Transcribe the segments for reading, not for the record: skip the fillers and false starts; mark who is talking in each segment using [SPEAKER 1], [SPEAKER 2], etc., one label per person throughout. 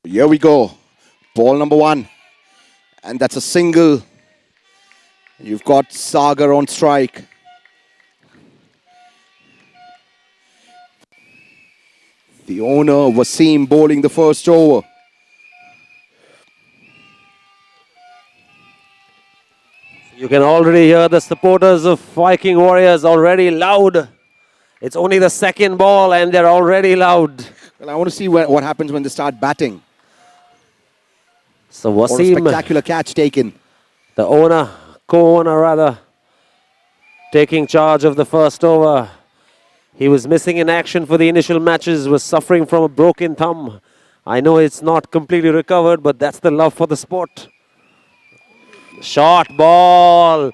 [SPEAKER 1] Here we go. Ball number 1. And that's a single. You've got Sagar on strike. The owner, Wasim, bowling the first over.
[SPEAKER 2] You can already hear the supporters of Viking Warriors already loud. It's only the second ball and they're already loud.
[SPEAKER 1] Well, I want to see what happens when they start batting.
[SPEAKER 2] So
[SPEAKER 1] What a
[SPEAKER 2] Wasim,
[SPEAKER 1] spectacular catch taken.
[SPEAKER 2] the owner, co-owner rather, taking charge of the first over. He was missing in action for the initial matches, was suffering from a broken thumb. I know it's not completely recovered, but that's the love for the sport. Short ball.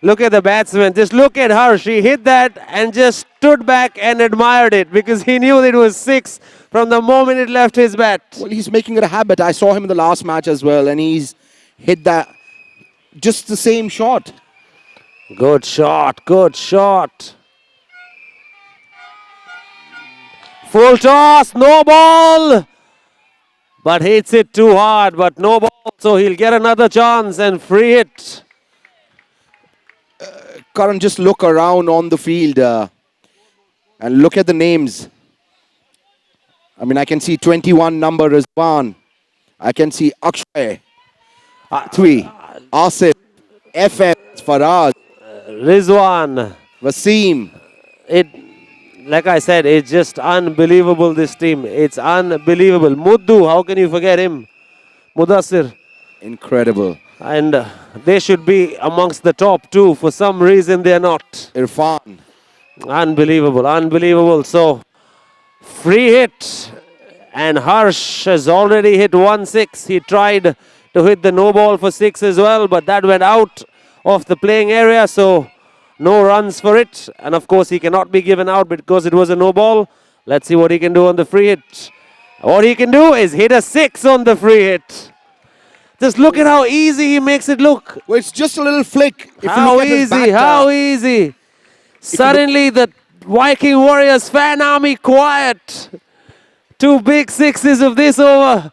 [SPEAKER 2] Look at the batsman. Just look at her. She hit that and just stood back and admired it because he knew it was 6 from the moment it left his bat.
[SPEAKER 1] Well, he's making it a habit. I saw him in the last match as well, and he's hit that just the same shot.
[SPEAKER 2] Good shot. Good shot. Full toss. No ball. But hits it too hard. But no ball. So he'll get another chance and free hit.
[SPEAKER 1] Karan, just look around on the field and look at the names. I mean, I can see 21 number Rizwan. I can see Akshay, Atwi, Asif, FF, Faraz,
[SPEAKER 2] Rizwan.
[SPEAKER 1] Wasim.
[SPEAKER 2] Like I said, it's just unbelievable, this team. It's unbelievable. Muddu, how can you forget him? Mudassir.
[SPEAKER 1] Incredible.
[SPEAKER 2] And they should be amongst the top 2. For some reason, they're not.
[SPEAKER 1] Irfan.
[SPEAKER 2] Unbelievable, unbelievable. So, free hit. And Harsh has already hit 1-6. He tried to hit the no ball for 6 as well, but that went out of the playing area. So, no runs for it. And of course, he cannot be given out because it was a no ball. Let's see what he can do on the free hit. What he can do is hit a 6 on the free hit. Just look at how easy he makes it look.
[SPEAKER 1] Well, it's just a little flick. If
[SPEAKER 2] How
[SPEAKER 1] you look at his
[SPEAKER 2] easy,
[SPEAKER 1] bat,
[SPEAKER 2] how easy. Suddenly the Viking Warriors fan army quiet. 2 big 6s of this over.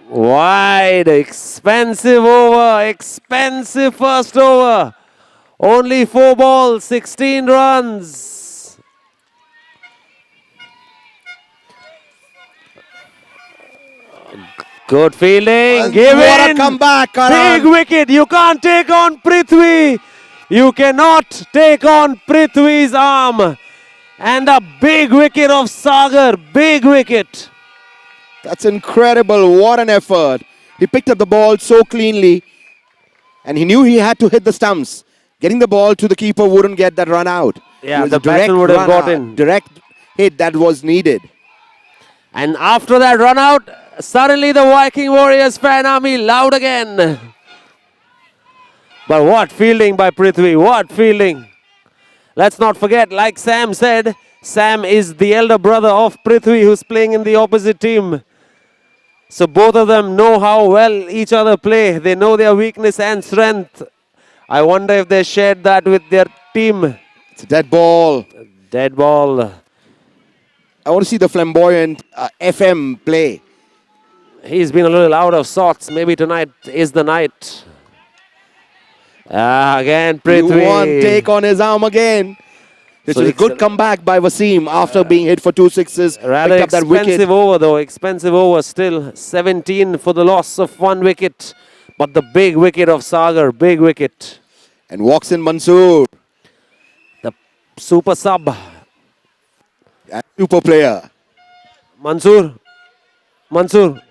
[SPEAKER 2] Wide, expensive over, expensive first over. Only 4 balls, 16 runs. Good fielding, give
[SPEAKER 1] what
[SPEAKER 2] in.
[SPEAKER 1] a comeback, Karan.
[SPEAKER 2] Big wicket, you can't take on Prithvi. You cannot take on Prithvi's arm. And a big wicket of Sagar, big wicket.
[SPEAKER 1] That's incredible. What an effort. He picked up the ball so cleanly. And he knew he had to hit the stumps. Getting the ball to the keeper wouldn't get that run out.
[SPEAKER 2] Yeah, the batsman would have got in.
[SPEAKER 1] Direct hit that was needed.
[SPEAKER 2] And after that run out, suddenly the Viking Warriors fan army loud again. But what fielding by Prithvi, what fielding. Let's not forget, like Sam said, Sam is the elder brother of Prithvi who's playing in the opposite team. So both of them know how well each other play. They know their weakness and strength. I wonder if they shared that with their team.
[SPEAKER 1] It's a dead ball.
[SPEAKER 2] Dead ball.
[SPEAKER 1] I want to see the flamboyant FM play.
[SPEAKER 2] He's been a little out of sorts. Maybe tonight is the night. Again, Prithvi.
[SPEAKER 1] One take on his arm again. This was a good comeback by Wasim after being hit for 2 6s.
[SPEAKER 2] Rather
[SPEAKER 1] Picked up that wicket.
[SPEAKER 2] expensive over though. Expensive over still. 17 for the loss of 1 wicket. But the big wicket of Sagar. Big wicket.
[SPEAKER 1] And walks in Mansoor.
[SPEAKER 2] The super sub.
[SPEAKER 1] A super player.
[SPEAKER 2] Mansoor. Mansoor.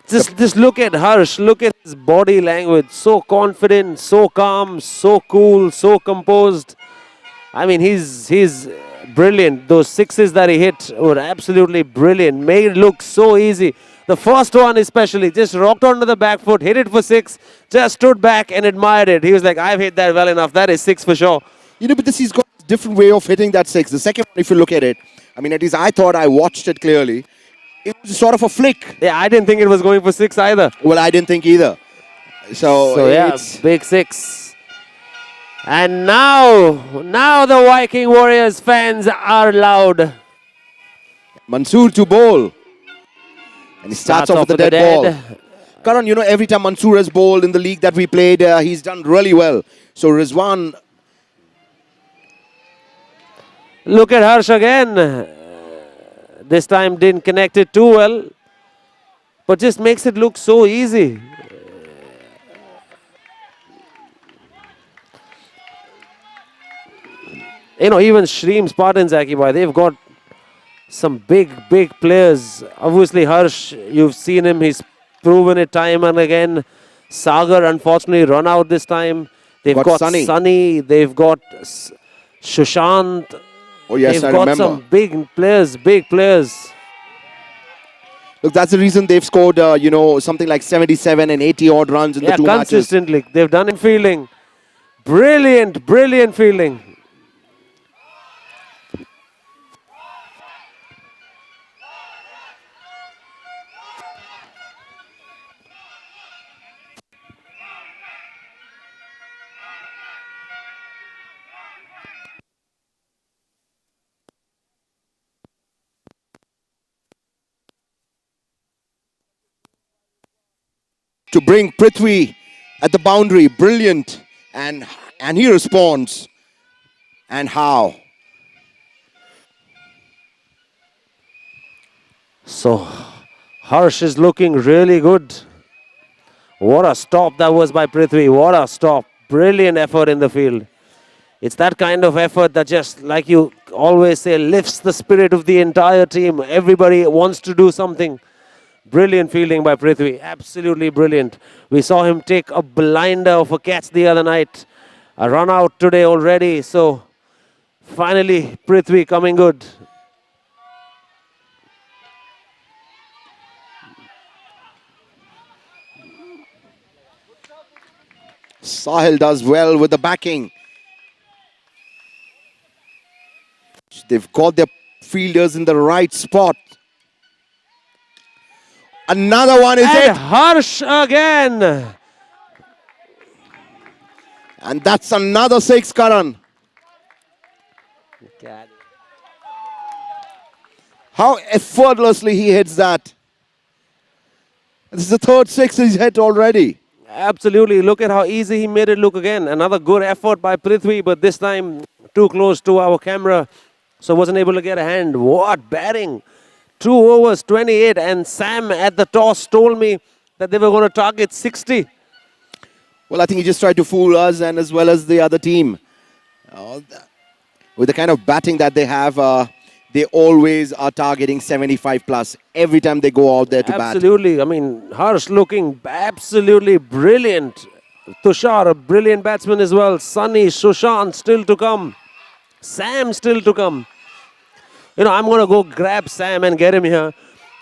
[SPEAKER 2] Just look at Harsh, look at his body language. So confident, so calm, so cool, so composed. I mean, he's brilliant. Those 6s that he hit were absolutely brilliant. Made it look so easy. The first one especially, just rocked onto the back foot, hit it for 6, just stood back and admired it. He was like, I've hit that well enough. That is 6 for sure.
[SPEAKER 1] You know, but he's got a different way of hitting that 6. The second one, if you look at it, I mean, at least I thought I watched it clearly. It was sort of a flick.
[SPEAKER 2] Yeah, I didn't think it was going for 6 either.
[SPEAKER 1] Well, I didn't think either. So
[SPEAKER 2] yeah,
[SPEAKER 1] it's
[SPEAKER 2] big 6. And now the Viking Warriors fans are loud.
[SPEAKER 1] Mansoor to bowl. And he starts off with the
[SPEAKER 2] with the
[SPEAKER 1] dead ball.
[SPEAKER 2] dead.
[SPEAKER 1] Karan, you know, every time Mansoor has bowled in the league that we played, he's done really well. So Rizwan,
[SPEAKER 2] Look at Harsh again. This time didn't connect it too well, but just makes it look so easy. You know, even Shreem Spartans, Akibai, they've got some big players. Obviously, Harsh, you've seen him. He's proven it time and again. Sagar, unfortunately, run out this time. They've got
[SPEAKER 1] Sunny.
[SPEAKER 2] Sunny. They've got Shushant.
[SPEAKER 1] Oh, yes,
[SPEAKER 2] They've
[SPEAKER 1] I
[SPEAKER 2] got
[SPEAKER 1] remember.
[SPEAKER 2] some big players.
[SPEAKER 1] Look, that's the reason they've scored, you know, something like 77 and 80 odd runs in the two matches.
[SPEAKER 2] Consistently. They've done in fielding. Brilliant fielding.
[SPEAKER 1] To bring Prithvi at the boundary, brilliant. And he responds. And how?
[SPEAKER 2] So, Harsh is looking really good. What a stop that was by Prithvi. What a stop. Brilliant effort in the field. It's that kind of effort that just, like you always say, lifts the spirit of the entire team. Everybody wants to do something. Brilliant fielding by Prithvi. Absolutely brilliant. We saw him take a blinder of a catch the other night. A run out today already. So, finally, Prithvi coming good.
[SPEAKER 1] Sahil does well with the backing. They've got their fielders in the right spot. Another one, is
[SPEAKER 2] And
[SPEAKER 1] it?
[SPEAKER 2] Harsh again.
[SPEAKER 1] And that's another six, Karan. How effortlessly he hits that. This is the third six he's hit already.
[SPEAKER 2] Absolutely. Look at how easy he made it look again. Another good effort by Prithvi, but this time too close to our camera, so wasn't able to get a hand. What batting. 2 overs, 28, and Sam at the toss told me that they were going to target 60.
[SPEAKER 1] Well, I think he just tried to fool us and as well as the other team. With the kind of batting that they have, they always are targeting 75 plus every time they go out there to bat.
[SPEAKER 2] Absolutely. I mean, Harsh looking absolutely brilliant. Tushar, a brilliant batsman as well. Sunny, Sushant still to come. Sam still to come. You know, I'm going to go grab Sam and get him here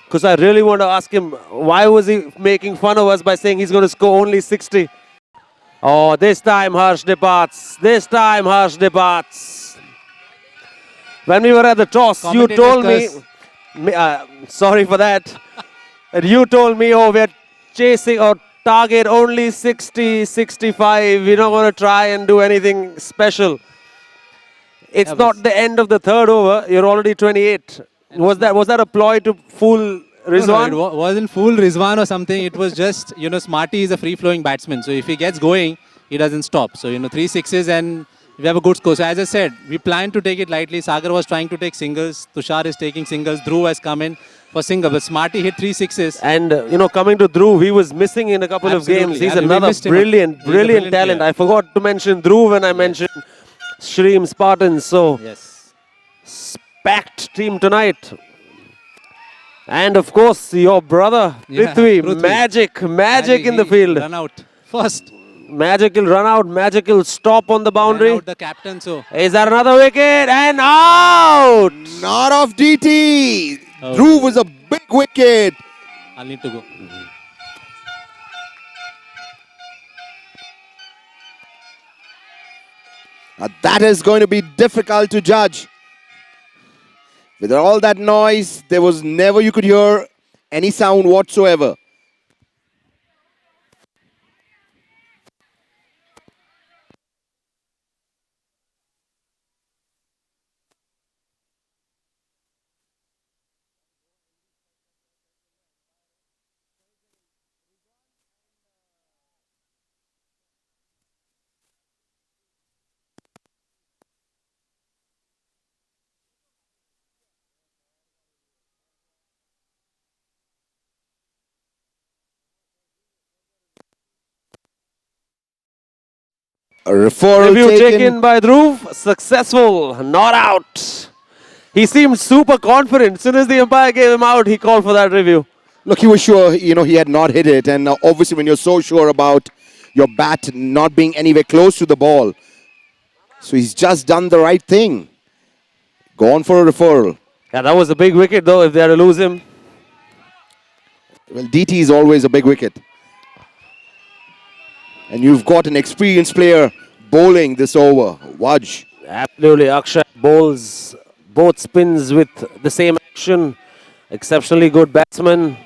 [SPEAKER 2] because I really want to ask him why was he making fun of us by saying he's going to score only 60. Oh, this time Harsh departs. This time Harsh departs. When we were at the toss, you told me, sorry for that, and you told me, oh, we're chasing or target only 60, 65. We're not going to try and do anything special. It's not the end of the third over. You're already 28. Was that a ploy to fool Rizwan?
[SPEAKER 3] No, it wasn't fool Rizwan or something. It was just, you know, Smarty is a free-flowing batsman. So if he gets going, he doesn't stop. So, you know, 3 sixes and we have a good score. So as I said, we plan to take it lightly. Sagar was trying to take singles. Tushar is taking singles. Dhruv has come in for single. But Smarty hit 3 sixes.
[SPEAKER 2] And, you know, coming to Dhruv, he was missing in a couple of games. He's another brilliant talent.
[SPEAKER 3] Player.
[SPEAKER 2] I forgot to mention Dhruv when I mentioned Shreem Spartans. So, packed team tonight. And of course, your brother, Prithvi, magic in the field.
[SPEAKER 3] Run out first.
[SPEAKER 2] Magical run out, magical stop on the boundary.
[SPEAKER 3] Ran out the captain, so.
[SPEAKER 2] Is that another wicket? And out!
[SPEAKER 1] Not off DT. Dhruv was a big wicket.
[SPEAKER 3] I'll need to go.
[SPEAKER 1] That is going to be difficult to judge. With all that noise, there was never you could hear any sound whatsoever. A referral
[SPEAKER 2] Review
[SPEAKER 1] taken.
[SPEAKER 2] taken by Dhruv. Successful. Not out. He seemed super confident. As soon as the umpire gave him out, he called for that review.
[SPEAKER 1] Look, he was sure, he had not hit it. And obviously, when you're so sure about your bat not being anywhere close to the ball, so he's just done the right thing. Gone for a referral.
[SPEAKER 2] Yeah, that was a big wicket, though, if they had to lose him.
[SPEAKER 1] Well, DT is always a big wicket. And you've got an experienced player bowling this over. Waj.
[SPEAKER 2] Absolutely. Akshay bowls both spins with the same action. Exceptionally good batsman.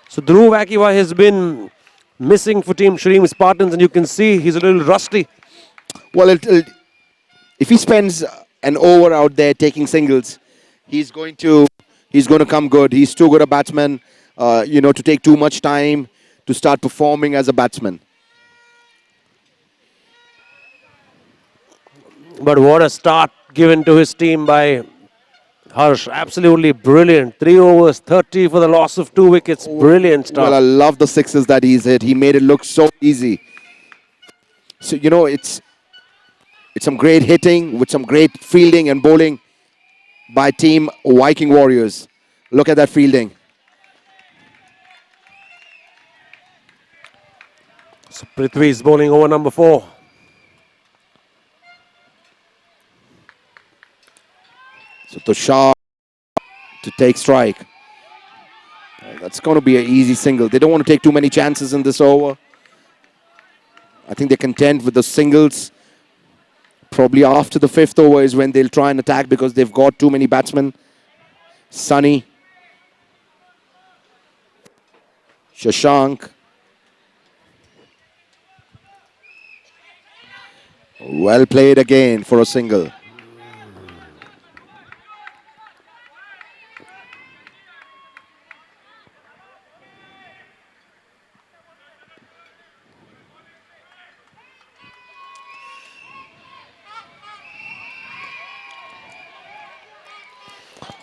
[SPEAKER 2] So Dhruv Akiva has been missing for Team Shreem Spartans, and you can see he's a little rusty.
[SPEAKER 1] Well, if he spends an over out there taking singles, he's going to come good. He's too good a batsman, to take too much time to start performing as a batsman.
[SPEAKER 2] But what a start given to his team by Harsh. Absolutely brilliant. 3 overs, 30 for the loss of 2 wickets. Brilliant
[SPEAKER 1] Well, I
[SPEAKER 2] start.
[SPEAKER 1] love the sixes that he's hit. He made it look so easy. So, it's some great hitting with some great fielding and bowling by Team Viking Warriors. Look at that fielding.
[SPEAKER 2] So Prithvi is bowling over number 4.
[SPEAKER 1] So Tushar to take strike. That's going to be an easy single. They don't want to take too many chances in this over. I think they're content with the singles. Probably after the 5th over is when they'll try and attack because they've got too many batsmen. Sunny. Shashank. Well played again for a single.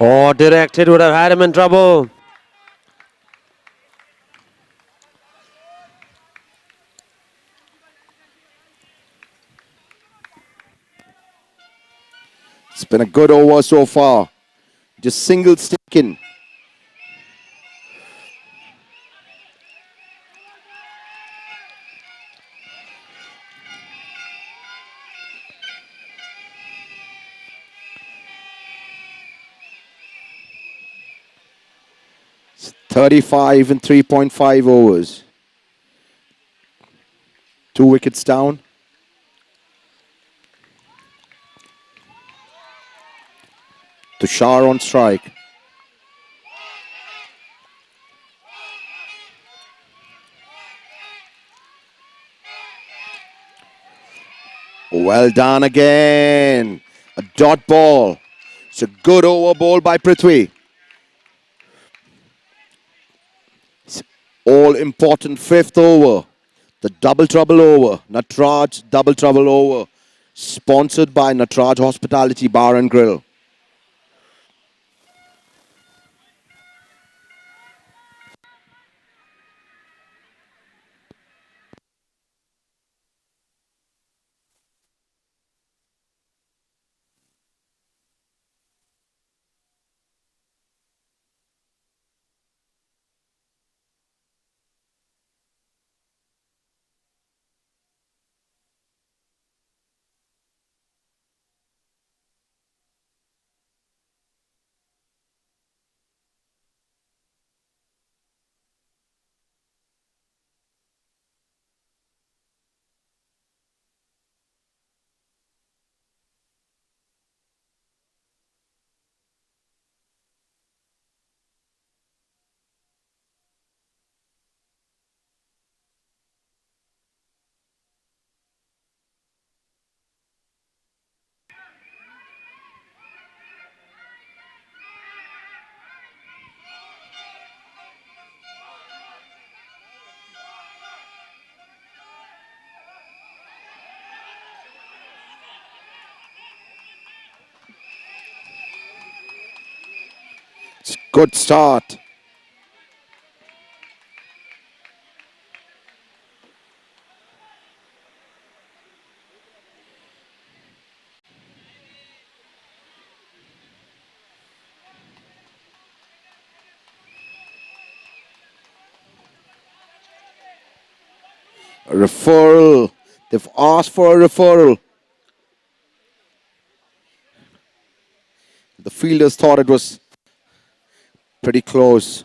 [SPEAKER 2] Oh, direct hit would have had him in trouble.
[SPEAKER 1] It's been a good over so far. Just singles taken. It's 35 and 3.5 overs. 2 wickets down. Tushar on strike. Well done again. A dot ball. It's a good over ball by Prithvi. It's all important 5th over. The double trouble over. Natraj double trouble over. Sponsored by Natraj Hospitality Bar and Grill. Good start. A referral. They've asked for a referral. The fielders thought it was pretty close.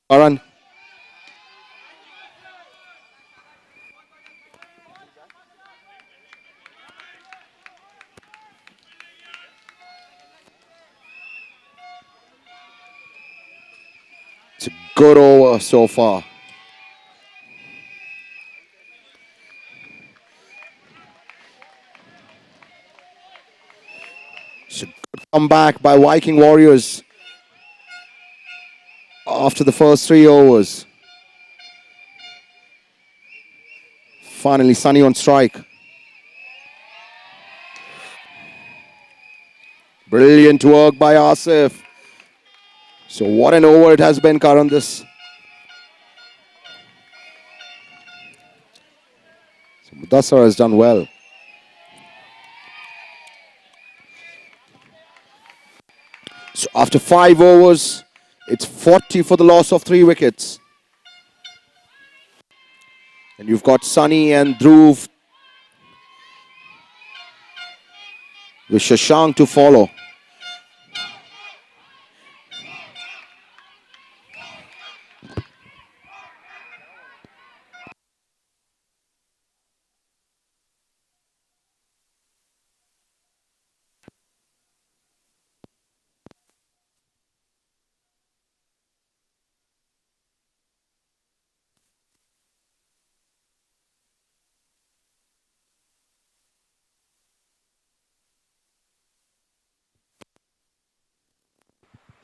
[SPEAKER 1] Karan. It's a good over so far. It's a good comeback by Viking Warriors after the first 3 overs. Finally, Sunny on strike. Brilliant work by Asif. So what an over it has been, Karan. This. So Mudassar has done well. After 5 overs, it's 40 for the loss of 3 wickets. And you've got Sunny and Dhruv with Shashank to follow.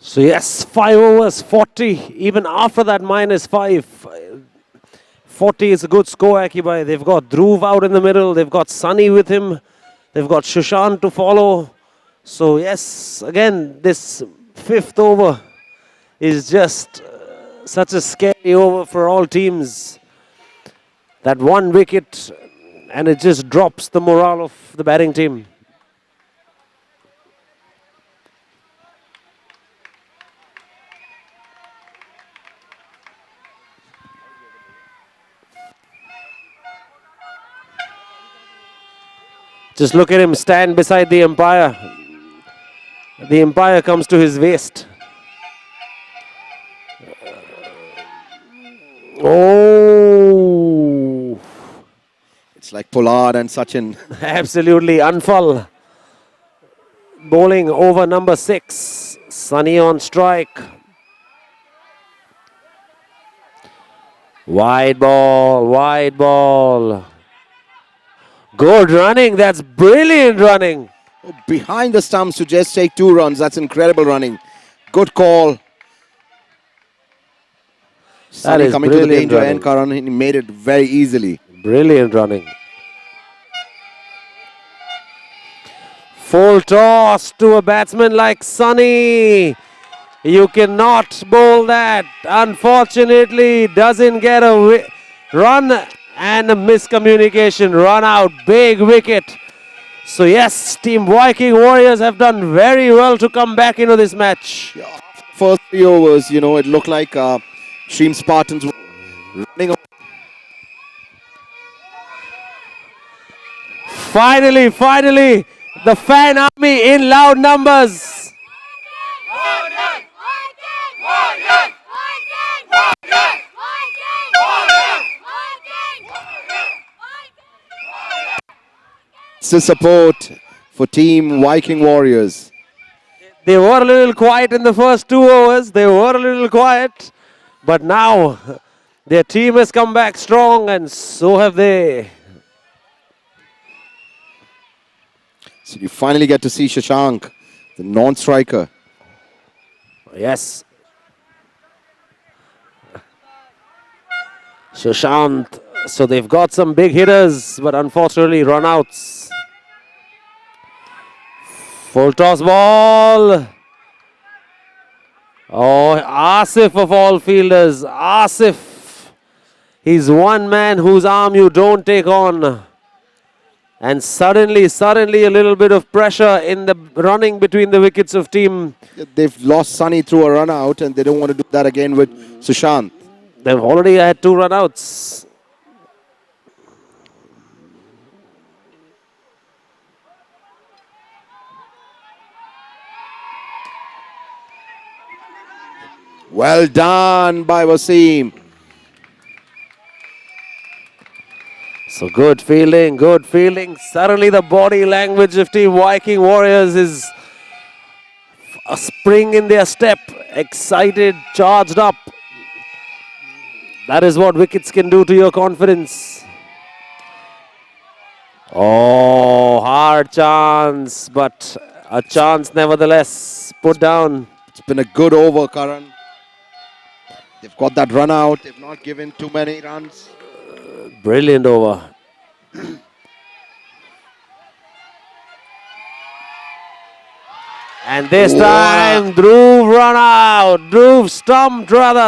[SPEAKER 2] So yes, 5 overs, 40. Even after that -5, 40 is a good score, Akibai. They've got Dhruv out in the middle. They've got Sunny with him. They've got Shashank to follow. So yes, again, this 5th over is just such a scary over for all teams. That 1 wicket, and it just drops the morale of the batting team. Just look at him stand beside the umpire. The umpire comes to his waist. Oh,
[SPEAKER 1] It's like Pollard and Sachin.
[SPEAKER 2] absolutely unfull. Bowling over number 6. Sunny on strike. Wide ball, wide ball. Good running, that's brilliant running.
[SPEAKER 1] Behind the stumps to just take 2 runs. That's incredible running. Good call. Sunny
[SPEAKER 2] is
[SPEAKER 1] coming to the
[SPEAKER 2] brilliant
[SPEAKER 1] danger
[SPEAKER 2] running.
[SPEAKER 1] end, Karan. He made it very easily.
[SPEAKER 2] Brilliant running. Full toss to a batsman like Sunny. You cannot bowl that. Unfortunately, doesn't get a run and a miscommunication. Run out, big wicket. So yes, Team Viking Warriors have done very well to come back into this match.
[SPEAKER 1] Yeah, first 3 overs, it looked like Spartans were running.
[SPEAKER 2] Finally, the fan army in loud numbers.
[SPEAKER 1] It's the support for Team Viking Warriors.
[SPEAKER 2] They were a little quiet in the first 2 overs. They were a little quiet. But now their team has come back strong, and so have they.
[SPEAKER 1] So you finally get to see Shashank, the non-striker.
[SPEAKER 2] Yes. Shashank. So they've got some big hitters, but unfortunately run outs. Full toss ball. Oh, Asif of all fielders. Asif. He's one man whose arm you don't take on. And suddenly a little bit of pressure in the running between the wickets of team.
[SPEAKER 1] They've lost Sunny through a run out, and they don't want to do that again with Sushant.
[SPEAKER 2] They've already had 2 run outs.
[SPEAKER 1] Well done by Wasim.
[SPEAKER 2] So good fielding, good fielding. Suddenly the body language of Team Viking Warriors is a spring in their step. Excited, charged up. That is what wickets can do to your confidence. Oh, hard chance, but a chance nevertheless. Put down.
[SPEAKER 1] It's been a good over, Karan. They've got that run out. They've not given too many runs.
[SPEAKER 2] Brilliant over. And this time, Dhruv run out. Dhruv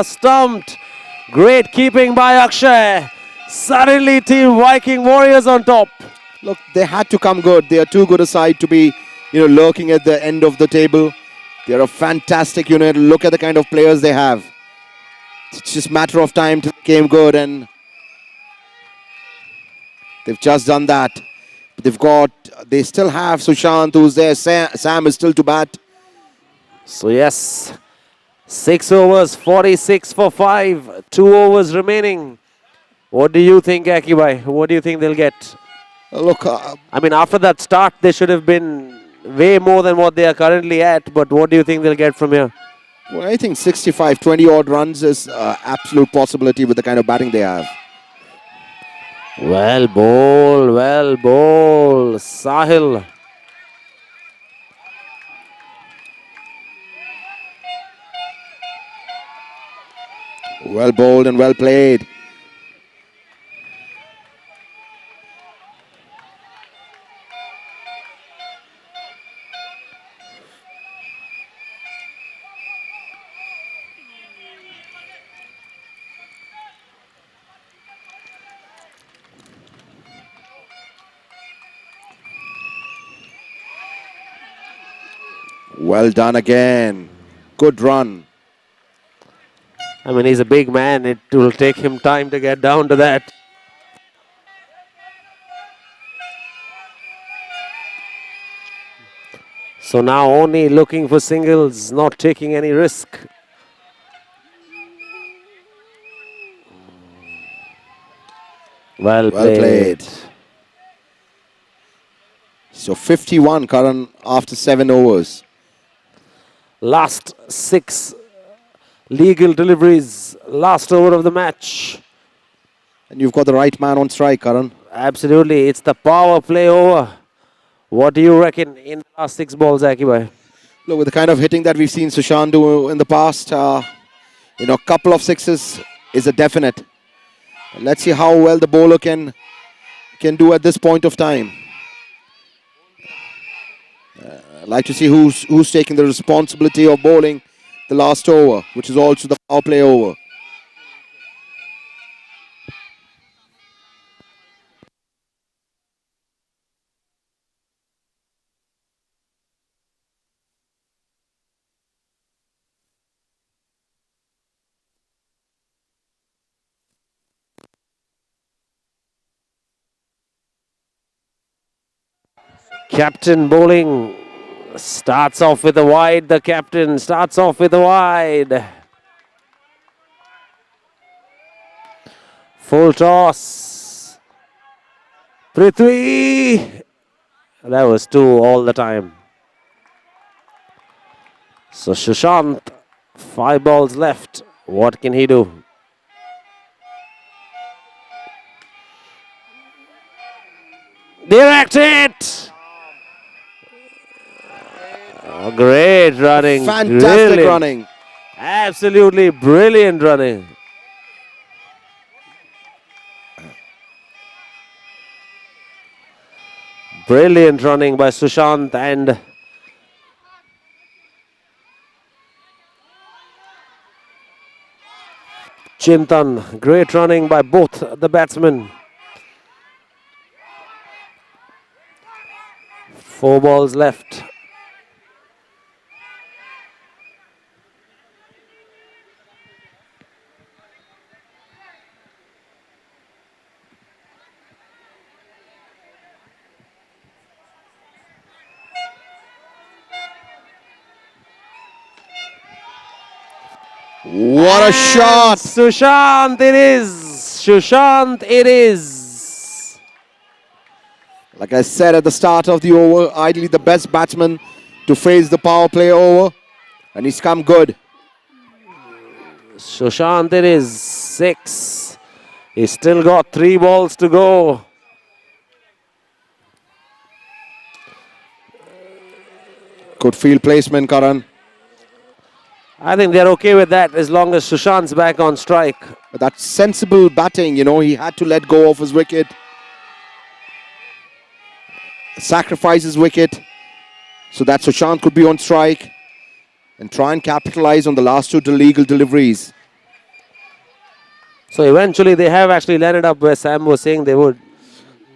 [SPEAKER 2] stumped. Great keeping by Akshay. Suddenly, Team Viking Warriors on top.
[SPEAKER 1] Look, they had to come good. They are too good a side to be, lurking at the end of the table. They're a fantastic unit. Look at the kind of players they have. It's just a matter of time to become good, and they've just done that. They still have Sushant who's there. Sam is still to bat.
[SPEAKER 2] So yes, 6 overs, 46 for 5. 2 overs remaining. What do you think, Akibai? What do you think they'll get?
[SPEAKER 1] Look,
[SPEAKER 2] I mean, after that start, they should have been way more than what they are currently at. But what do you think they'll get from here?
[SPEAKER 1] well, I think 65, 20 odd runs is absolute possibility with the kind of batting they have.
[SPEAKER 2] Well bowled, Sahil.
[SPEAKER 1] Well bowled and well played. Well done again. Good run.
[SPEAKER 2] I mean, he's a big man. It will take him time to get down to that. So now only looking for singles, not taking any risk. Well played.
[SPEAKER 1] So 51, Karan, after 7 overs.
[SPEAKER 2] Last 6 legal deliveries, last over of the match.
[SPEAKER 1] And you've got the right man on strike, Karan.
[SPEAKER 2] Absolutely, it's the power play over. What do you reckon in the last 6 balls, Akibai?
[SPEAKER 1] Look, with the kind of hitting that we've seen Sushant do in the past, a couple of sixes is a definite. Let's see how well the bowler can do at this point of time. I'd like to see who's taking the responsibility of bowling the last over, which is also the power play over.
[SPEAKER 2] Captain bowling starts off with a wide. The captain starts off with a wide. Full toss. Prithvi. That was 2 all the time. So Sushant, 5 balls left. What can he do? Direct it! Oh, great running.
[SPEAKER 1] Fantastic
[SPEAKER 2] Brilliant.
[SPEAKER 1] running.
[SPEAKER 2] Absolutely brilliant running. Brilliant running by Sushant and Chintan. Great running by both the batsmen. 4 balls left.
[SPEAKER 1] What a shot!
[SPEAKER 2] Sushant it is. Sushant it is.
[SPEAKER 1] Like I said at the start of the over, ideally the best batsman to face the power play over. And he's come good.
[SPEAKER 2] Sushant it is. 6. He's still got 3 balls to go.
[SPEAKER 1] Good field placement, Karan.
[SPEAKER 2] I think they're okay with that as long as Sushant's back on strike.
[SPEAKER 1] But that's sensible batting, he had to let go of his wicket. Sacrifice his wicket so that Sushant could be on strike and try and capitalize on the last 2 illegal deliveries.
[SPEAKER 2] So eventually they have actually landed up where Sam was saying they would.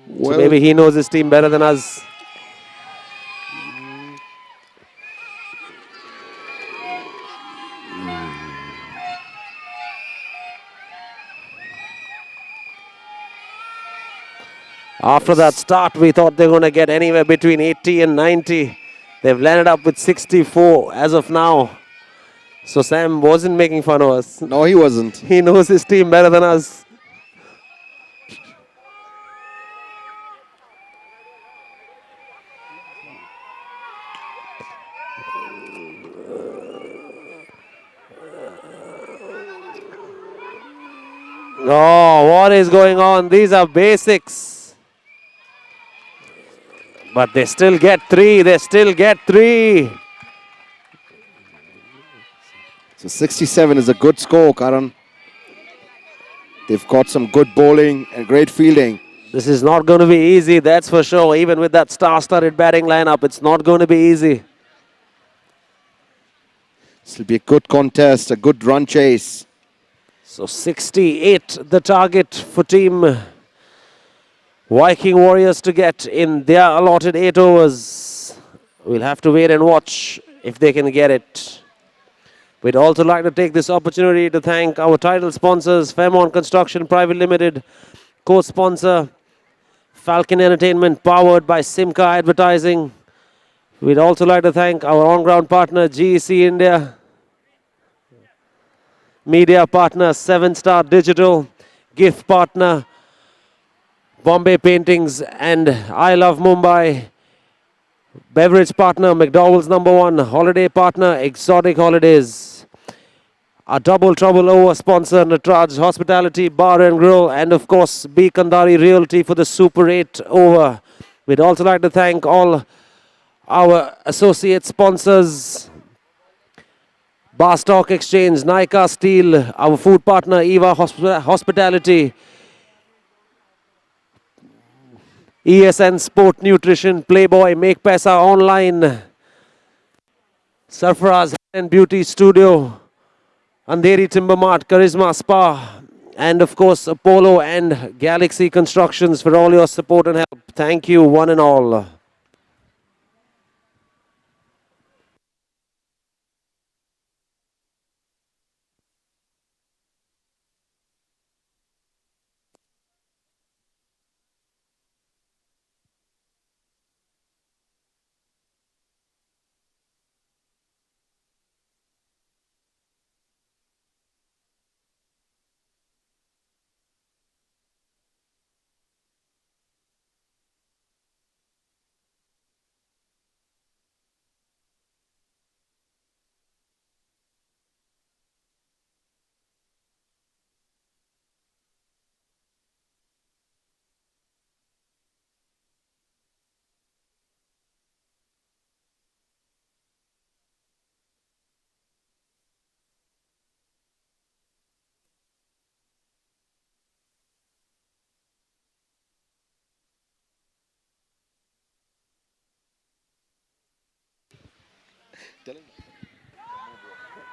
[SPEAKER 1] Well,
[SPEAKER 2] So maybe he knows his team better than us. After that start, we thought they were going to get anywhere between 80 and 90. They've landed up with 64 as of now. So Sam wasn't making fun of us.
[SPEAKER 1] No, he wasn't.
[SPEAKER 2] He knows his team better than us. Oh, what is going on? These are basics. But they still get 3. They still get 3.
[SPEAKER 1] So 67 is a good score, Karan. They've got some good bowling and great fielding.
[SPEAKER 2] This is not going to be easy, that's for sure. Even with that star-studded batting lineup, it's not going to be easy.
[SPEAKER 1] This will be a good contest, a good run chase.
[SPEAKER 2] So 68, the target for team Viking Warriors to get in their allotted 8 overs. We'll have to wait and watch if they can get it. We'd also like to take this opportunity to thank our title sponsors, Fairmont Construction Private Limited, co-sponsor Falcon Entertainment, powered by Simca Advertising. We'd also like to thank our on-ground partner, GEC India, media partner, 7-Star Digital, gift partner, Bombay Paintings and I Love Mumbai, beverage partner, McDowell's #1, holiday partner, Exotic Holidays, a Double Trouble Over sponsor, Natraj Hospitality Bar and Grill, and of course, B. Kandari Realty for the Super 8 over. We'd also like to thank all our associate sponsors, Bar Stock Exchange, Nika Steel, our food partner, Eva Hospitality, ESN Sport Nutrition, Playboy, Make Paisa Online, Sarfaraz and Beauty Studio, Andheri Timber Mart, Charisma Spa, and of course Apollo and Galaxy Constructions for all your support and help. Thank you, one and all.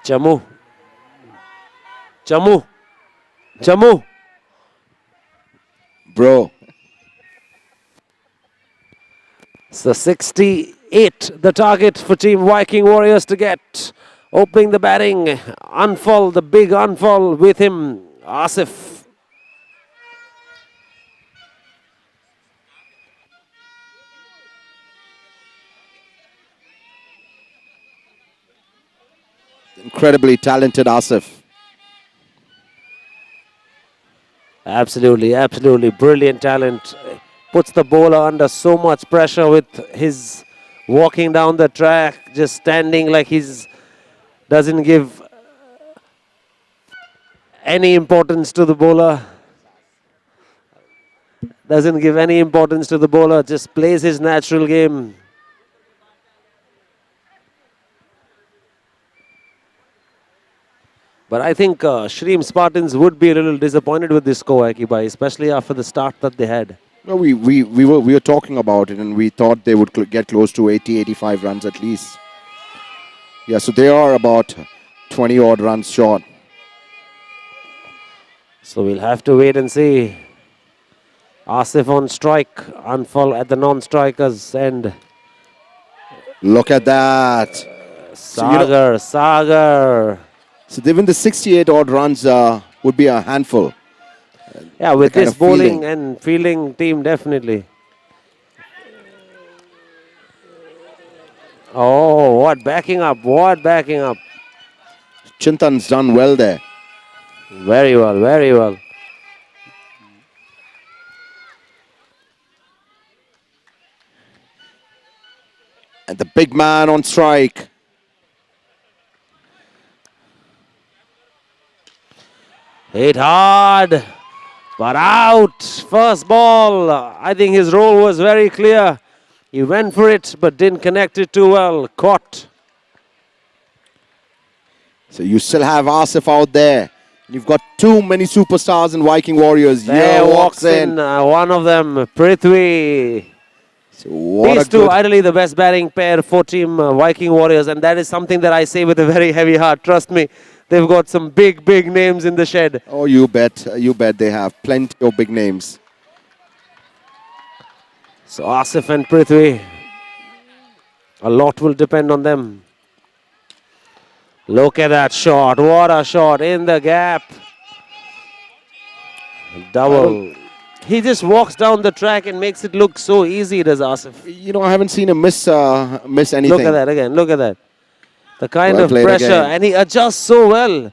[SPEAKER 2] Jammu. Jammu. Jammu.
[SPEAKER 1] Bro.
[SPEAKER 2] So 68, the target for Team Viking Warriors to get. Opening the batting, Anfal, the big Anfal with him, Asif.
[SPEAKER 1] Incredibly talented Asif.
[SPEAKER 2] Absolutely, absolutely brilliant talent. Puts the bowler under so much pressure with his walking down the track, just standing like he's doesn't give any importance to the bowler. Doesn't give any importance to the bowler, just plays his natural game. But I think Shreem Spartans would be a little disappointed with this score, Akibai, especially after the start that they had.
[SPEAKER 1] No, we were talking about it and we thought they would get close to 80, 85 runs at least. Yeah, so they are about 20 odd runs short.
[SPEAKER 2] So we'll have to wait and see. Asif on strike, Anfal at the non-strikers end.
[SPEAKER 1] Look at that.
[SPEAKER 2] Sagar, Sagar.
[SPEAKER 1] So even the 68 odd runs would be a handful.
[SPEAKER 2] Yeah,
[SPEAKER 1] the
[SPEAKER 2] with
[SPEAKER 1] kind
[SPEAKER 2] this
[SPEAKER 1] of fielding.
[SPEAKER 2] bowling and fielding team, definitely. Oh, what backing up, what backing up.
[SPEAKER 1] Chintan's done well there.
[SPEAKER 2] Very well, very well.
[SPEAKER 1] And the big man on strike.
[SPEAKER 2] Hit hard, but out. First ball. I think his role was very clear. He went for it, but didn't connect it too well. Caught.
[SPEAKER 1] So you still have Asif out there. You've got too many superstars in Viking Warriors. Here
[SPEAKER 2] There
[SPEAKER 1] walks
[SPEAKER 2] walks
[SPEAKER 1] in.
[SPEAKER 2] in one of them, Prithvi.
[SPEAKER 1] So what a
[SPEAKER 2] These two,
[SPEAKER 1] good...
[SPEAKER 2] ideally the best batting pair for Team Viking Warriors, and that is something that I say with a very heavy heart. Trust me, they've got some big, big names in the shed.
[SPEAKER 1] Oh, you bet. You bet they have plenty of big names.
[SPEAKER 2] So Asif and Prithvi, a lot will depend on them. Look at that shot. What a shot in the gap. Double. He just walks down the track and makes it look so easy, does Asif.
[SPEAKER 1] You know, I haven't seen him miss
[SPEAKER 2] Look at
[SPEAKER 1] anything.
[SPEAKER 2] that again. Look at that. The kind
[SPEAKER 1] Well
[SPEAKER 2] of
[SPEAKER 1] played
[SPEAKER 2] pressure.
[SPEAKER 1] again.
[SPEAKER 2] And he adjusts so well.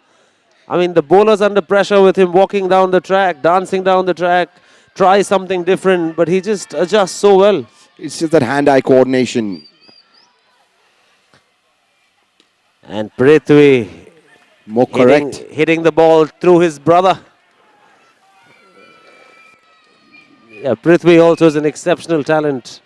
[SPEAKER 2] I mean, the bowler's under pressure with him walking down the track, dancing down the track, try something different, but he just adjusts so well.
[SPEAKER 1] It's just that hand-eye coordination.
[SPEAKER 2] And Prithvi
[SPEAKER 1] More correct.
[SPEAKER 2] hitting the ball through his brother. Yeah, Prithvi also is an exceptional talent.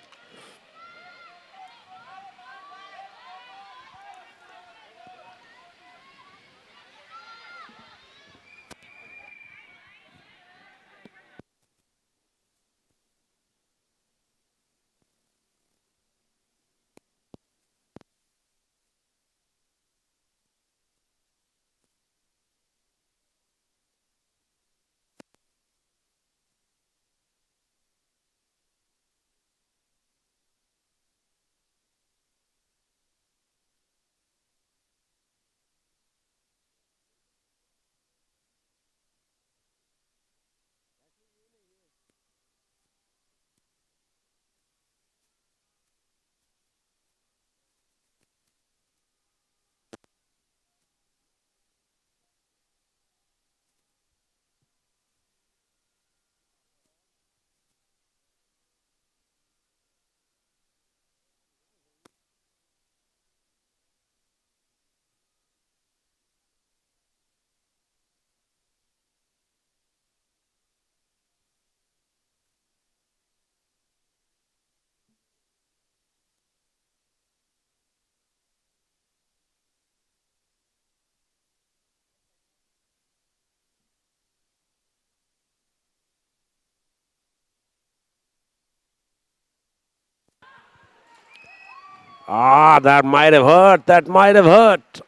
[SPEAKER 2] Ah, that might have hurt. That might have hurt.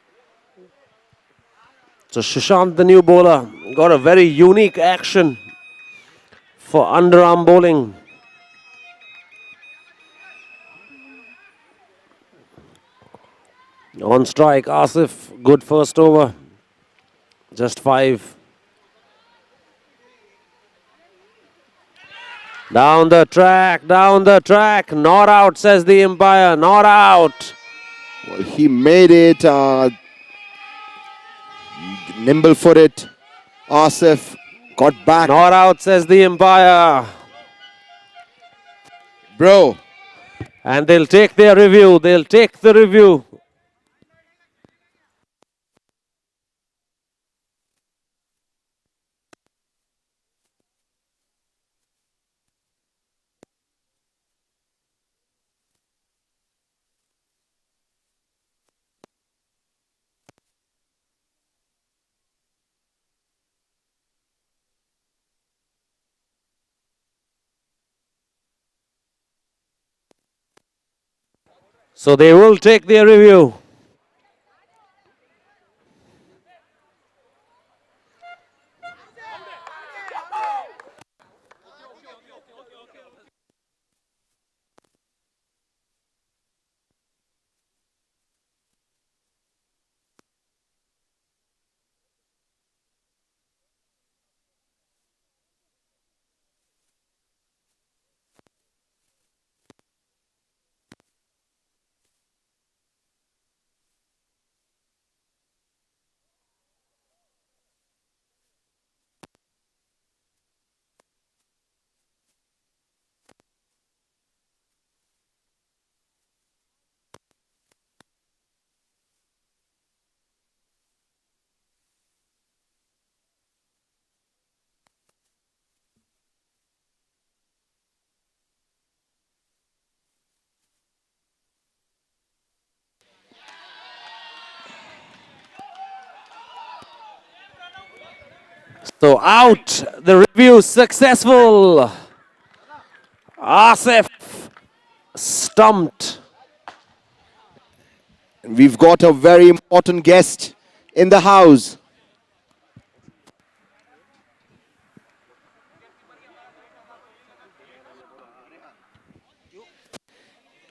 [SPEAKER 2] So Sushant, the new bowler, got a very unique action for underarm bowling. On strike, Asif, good first over. Just 5. Down the track, not out, says the umpire, not out.
[SPEAKER 1] Well, he made it nimble-footed. Asif got back.
[SPEAKER 2] Not out, says the umpire.
[SPEAKER 1] Bro,
[SPEAKER 2] And they'll take their review, they'll take the review. So they will take their review. So out, the review successful. Asif stumped.
[SPEAKER 1] We've got a very important guest in the house.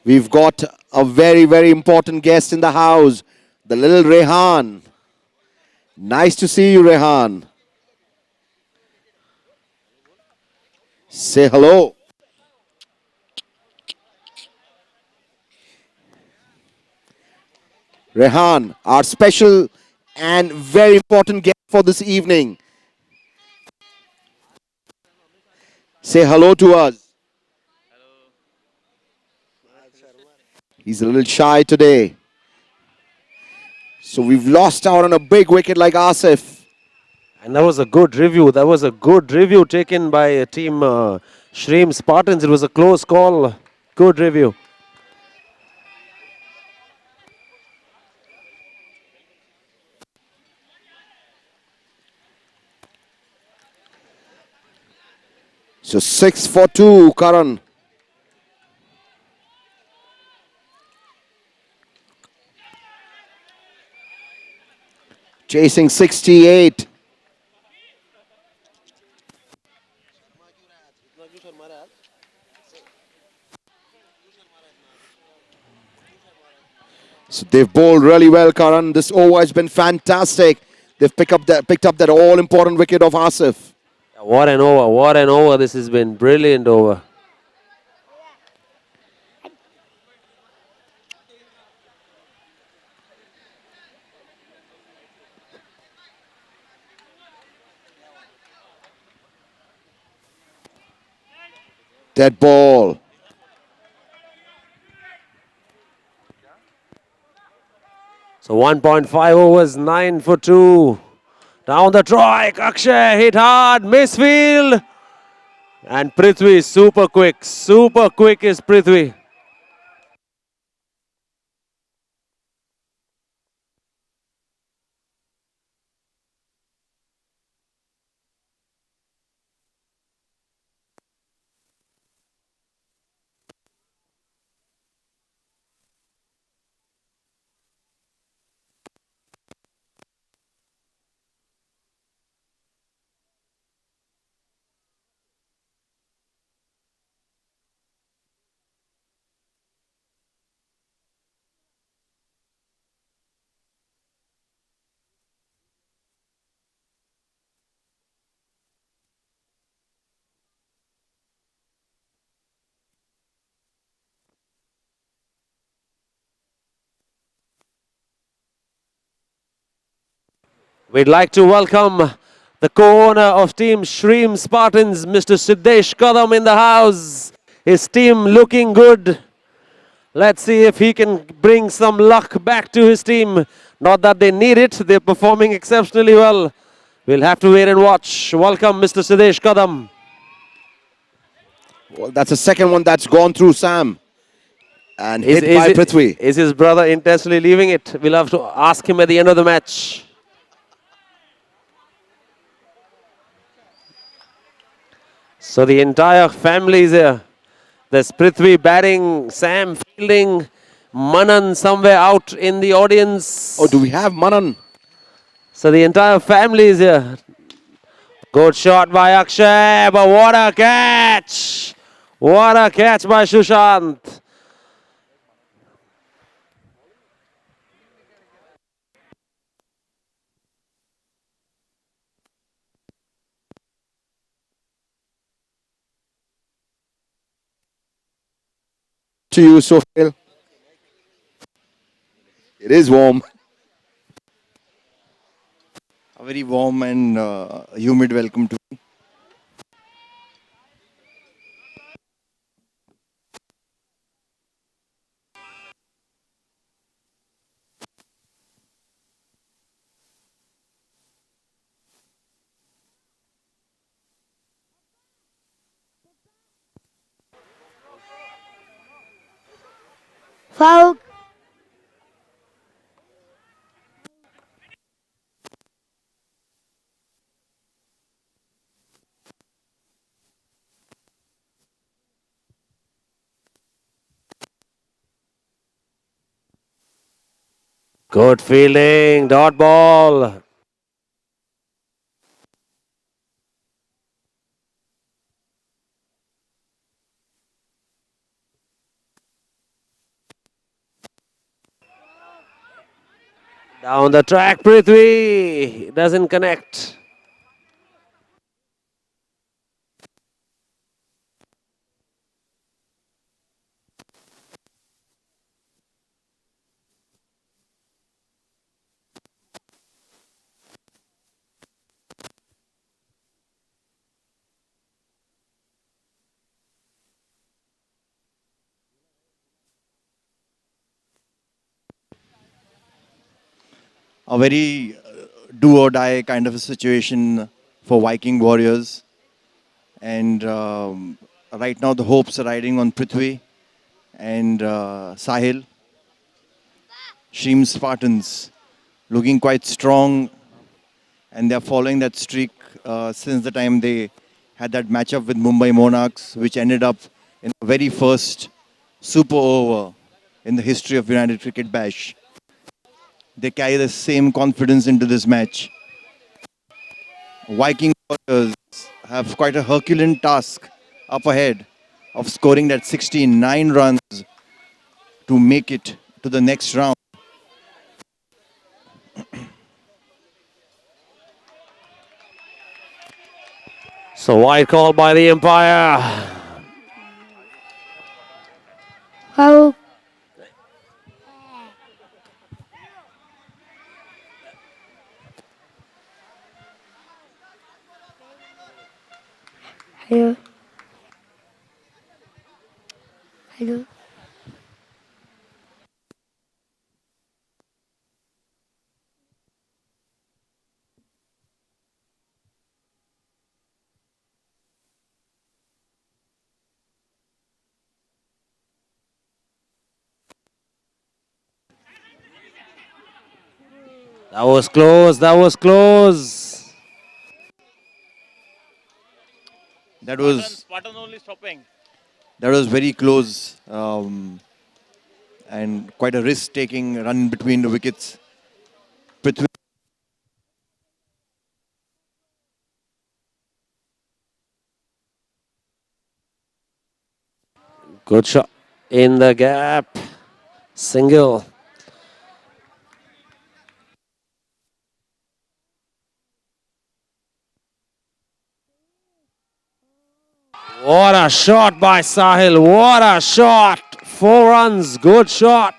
[SPEAKER 1] We've got a very, very important guest in the house, the little Rehan. Nice to see you, Rehan. Say hello. Rehan, our special and very important guest for this evening. Say hello to us. He's a little shy today. So we've lost out on a big wicket like Asif.
[SPEAKER 2] And that was a good review. That was a good review taken by team Shreem Spartans. It was a close call. Good review.
[SPEAKER 1] So 6 for 2, Karan. Chasing 68. So they've bowled really well, Karan. This over has been fantastic. They've picked up that all-important wicket of Asif.
[SPEAKER 2] What an over. What an over. This has been brilliant over.
[SPEAKER 1] Dead ball.
[SPEAKER 2] So 1.5 overs, 9 for 2. Down the strike. Akshay hit hard. Misfield. And Prithvi super quick. Super quick is Prithvi. We'd like to welcome the co-owner of team Shreem Spartans, Mr. Siddesh Kadam in the house. His team looking good. Let's see if he can bring some luck back to his team. Not that they need it. They're performing exceptionally well. We'll have to wait and watch. Welcome, Mr. Siddesh Kadam.
[SPEAKER 1] Well, that's the second one that's gone through Sam. And hit by Prithvi.
[SPEAKER 2] Is his brother intentionally leaving it? We'll have to ask him at the end of the match. So the entire family is here. There's Prithvi batting, Sam fielding, Manan somewhere out in the audience.
[SPEAKER 1] Oh, do we have Manan?
[SPEAKER 2] So the entire family is here. Good shot by Akshay, but what a catch! What a catch by Sushant.
[SPEAKER 1] To you, Sohail. It is warm.
[SPEAKER 4] A very warm and humid welcome to me.
[SPEAKER 5] Foul.
[SPEAKER 2] Good fielding, dot ball. Down the track, Prithvi. Doesn't connect.
[SPEAKER 4] A very do or die kind of a situation for Viking Warriors. And right now the hopes are riding on Prithvi and Sahil. Spartans looking quite strong, and they're following that streak since the time they had that matchup with Mumbai Monarchs, which ended up in the very first super over in the history of United Cricket Bash. They carry the same confidence into this match. Viking Warriors have quite a Herculean task up ahead of scoring that 69 runs to make it to the next round.
[SPEAKER 2] So wide call by the umpire.
[SPEAKER 5] How? Hello. Hello.
[SPEAKER 2] That was close. That was close.
[SPEAKER 4] That was
[SPEAKER 6] Spartan only stopping.
[SPEAKER 4] that was very close and quite a risk-taking run between the wickets. Prithvi
[SPEAKER 2] Good shot in the gap. Single. What a shot by Sahil. What a shot. 4 runs. Good shot.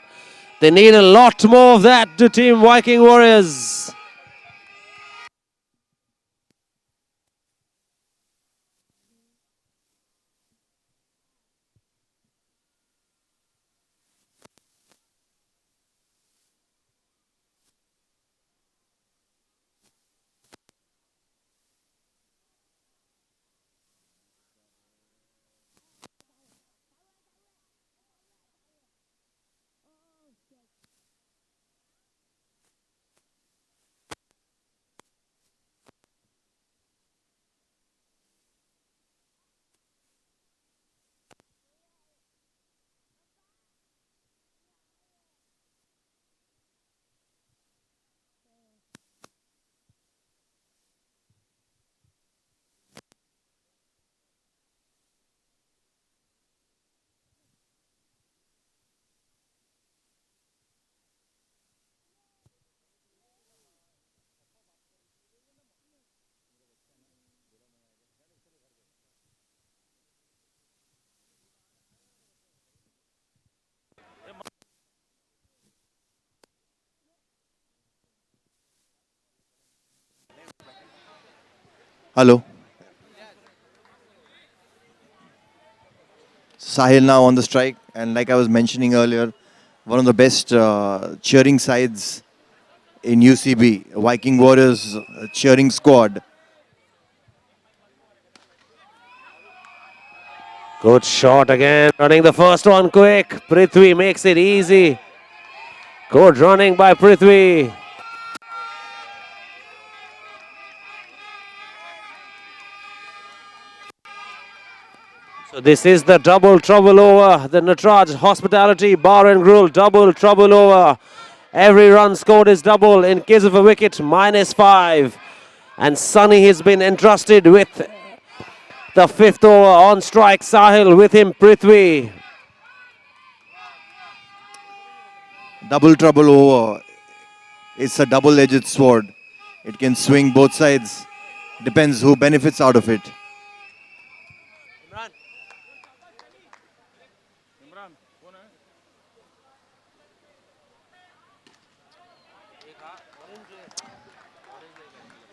[SPEAKER 2] They need a lot more of that to Team Viking Warriors.
[SPEAKER 4] Hello. Sahil now on the strike, and like I was mentioning earlier, one of the best cheering sides in UCB, Viking Warriors cheering squad.
[SPEAKER 2] Good shot again. Running the first one quick. Prithvi makes it easy. Good running by Prithvi. So this is the double trouble over. The Natraj Hospitality Bar and Grill double trouble over. Every run scored is double. In case of a wicket, -5. And Sunny has been entrusted with the 5th over. On strike, Sahil, with him Prithvi.
[SPEAKER 4] Double trouble over. It's a double-edged sword. It can swing both sides. Depends who benefits out of it.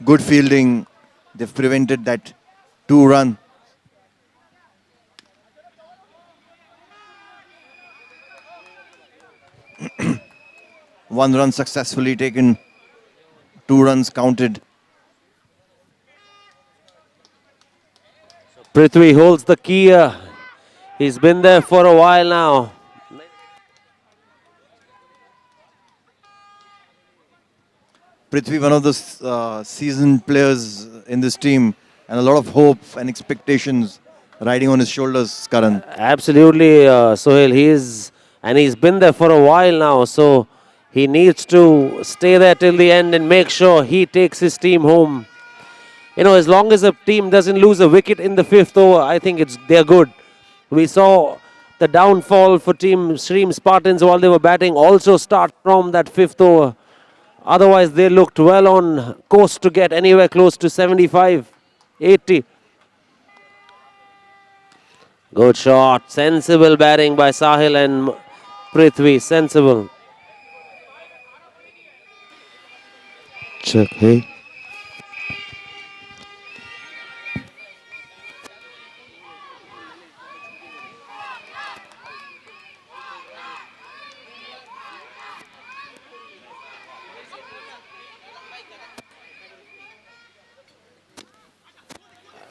[SPEAKER 4] Good fielding. They've prevented that 2-run. One run successfully taken. 2 runs counted.
[SPEAKER 2] Prithvi holds the key. He's been there for a while now.
[SPEAKER 4] Prithvi, one of the seasoned players in this team, and a lot of hope and expectations riding on his shoulders, Karan.
[SPEAKER 2] Absolutely, Sohail. He's been there for a while now, so he needs to stay there till the end and make sure he takes his team home. You know, as long as a team doesn't lose a wicket in the 5th over, I think they're good. We saw the downfall for Team Spartans while they were batting also start from that 5th over. Otherwise, they looked well on course to get anywhere close to 75, 80. Good shot. Sensible batting by Sahil and Prithvi. Sensible. Check, hey.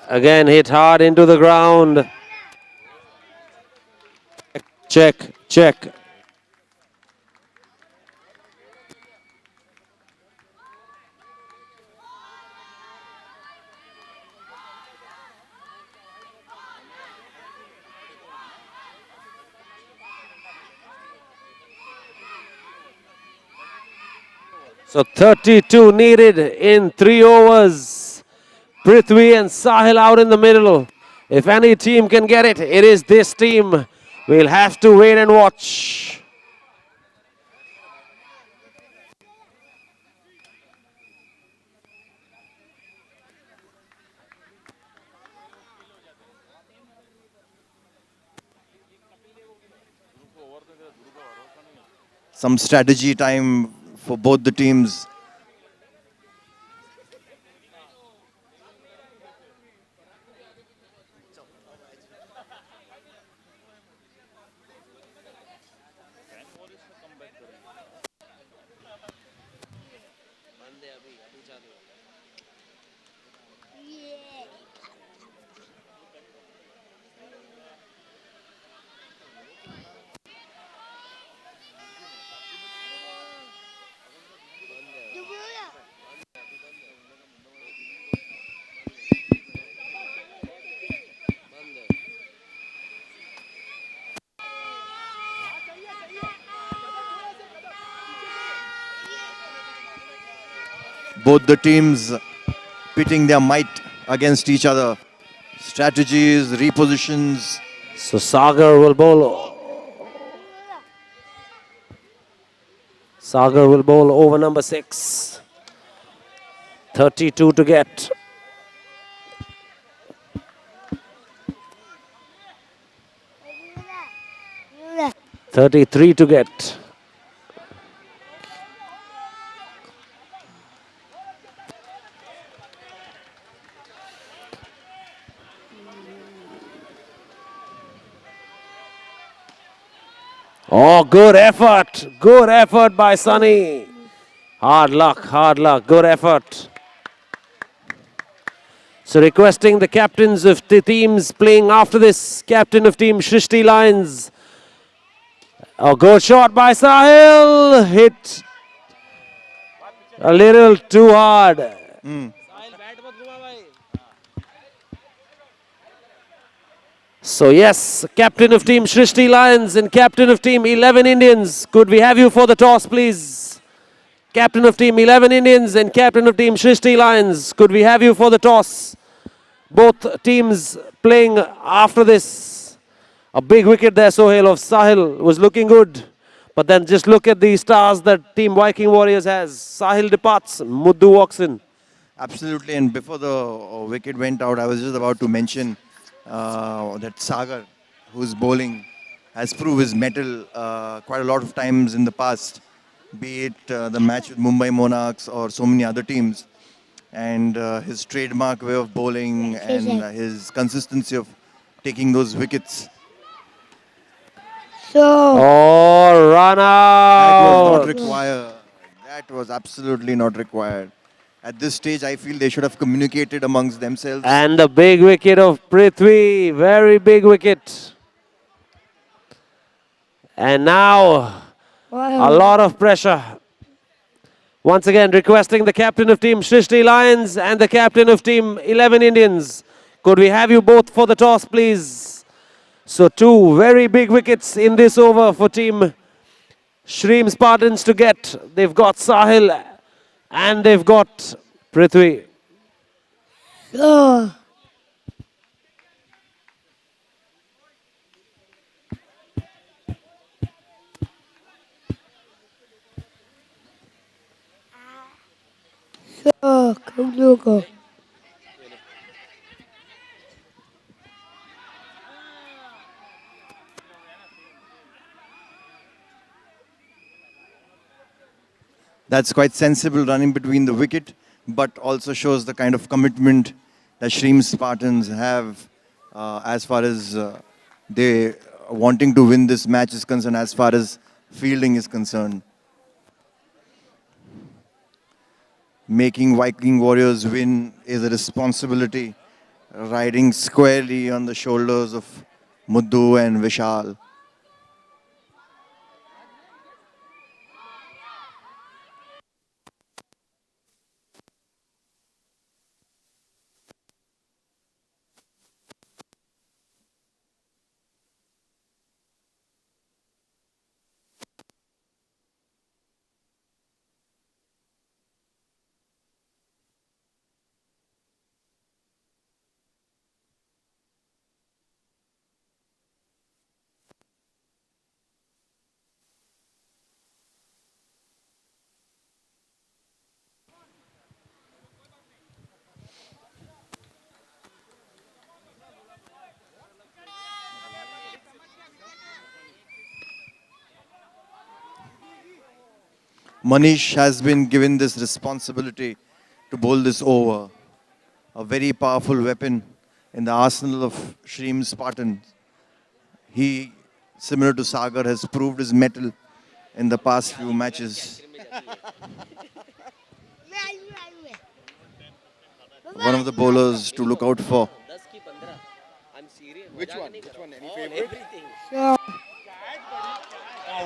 [SPEAKER 2] Again, hit hard into the ground. Check, check. So 32 needed in 3 overs. Prithvi and Sahil out in the middle. If any team can get it, it is this team. We'll have to wait and watch.
[SPEAKER 4] Some strategy time for both the teams. Both the teams pitting their might against each other. Strategies, repositions.
[SPEAKER 2] So Sagar will bowl. Sagar will bowl over number 6. 32 to get. $33 to get. Oh, good effort. Good effort by Sunny. Hard luck, good effort. So requesting the captains of the teams playing after this, captain of team Shrishti Lions. A good shot by Sahil. Hit a little too hard. So yes, captain of team Shrishti Lions and captain of team 11 Indians. Could we have you for the toss, please? Captain of Team 11 Indians and Captain of Team Shrishti Lions. Could we have you for the toss? Both teams playing after this. A big wicket there, Sohail, of Sahil was looking good. But then just look at the stars that Team Viking Warriors has. Sahil departs, Muddu walks in.
[SPEAKER 4] Absolutely, and before the wicket went out, I was just about to mention that Sagar, who's bowling, has proved his mettle quite a lot of times in the past, be it the match with Mumbai Monarchs or so many other teams. And his trademark way of bowling and his consistency of taking those wickets.
[SPEAKER 5] So,
[SPEAKER 2] Oh, run
[SPEAKER 4] That was not
[SPEAKER 2] out.
[SPEAKER 4] required. That was absolutely not required. At this stage, I feel they should have communicated amongst themselves.
[SPEAKER 2] And the big wicket of Prithvi. Very big wicket. And now a
[SPEAKER 5] wow.
[SPEAKER 2] lot of pressure. Once again, requesting the captain of Team Shrishti Lions and the captain of Team 11 Indians. Could we have you both for the toss, please? So two very big wickets in this over for Team Shreem Spartans to get. They've got Sahil and they've got Prithvi.
[SPEAKER 5] So, come look.
[SPEAKER 4] That's quite sensible running between the wicket, but also shows the kind of commitment that Shreem Spartans have as far as they wanting to win this match is concerned, as far as fielding is concerned. Making Viking Warriors win is a responsibility, riding squarely on the shoulders of Muddu and Vishal. Manish has been given this responsibility to bowl this over. A very powerful weapon in the arsenal of Shreem Spartans. He, similar to Sagar, has proved his mettle in the past few matches. One of the bowlers to look out for.
[SPEAKER 1] Which one? Any favorite?
[SPEAKER 5] So,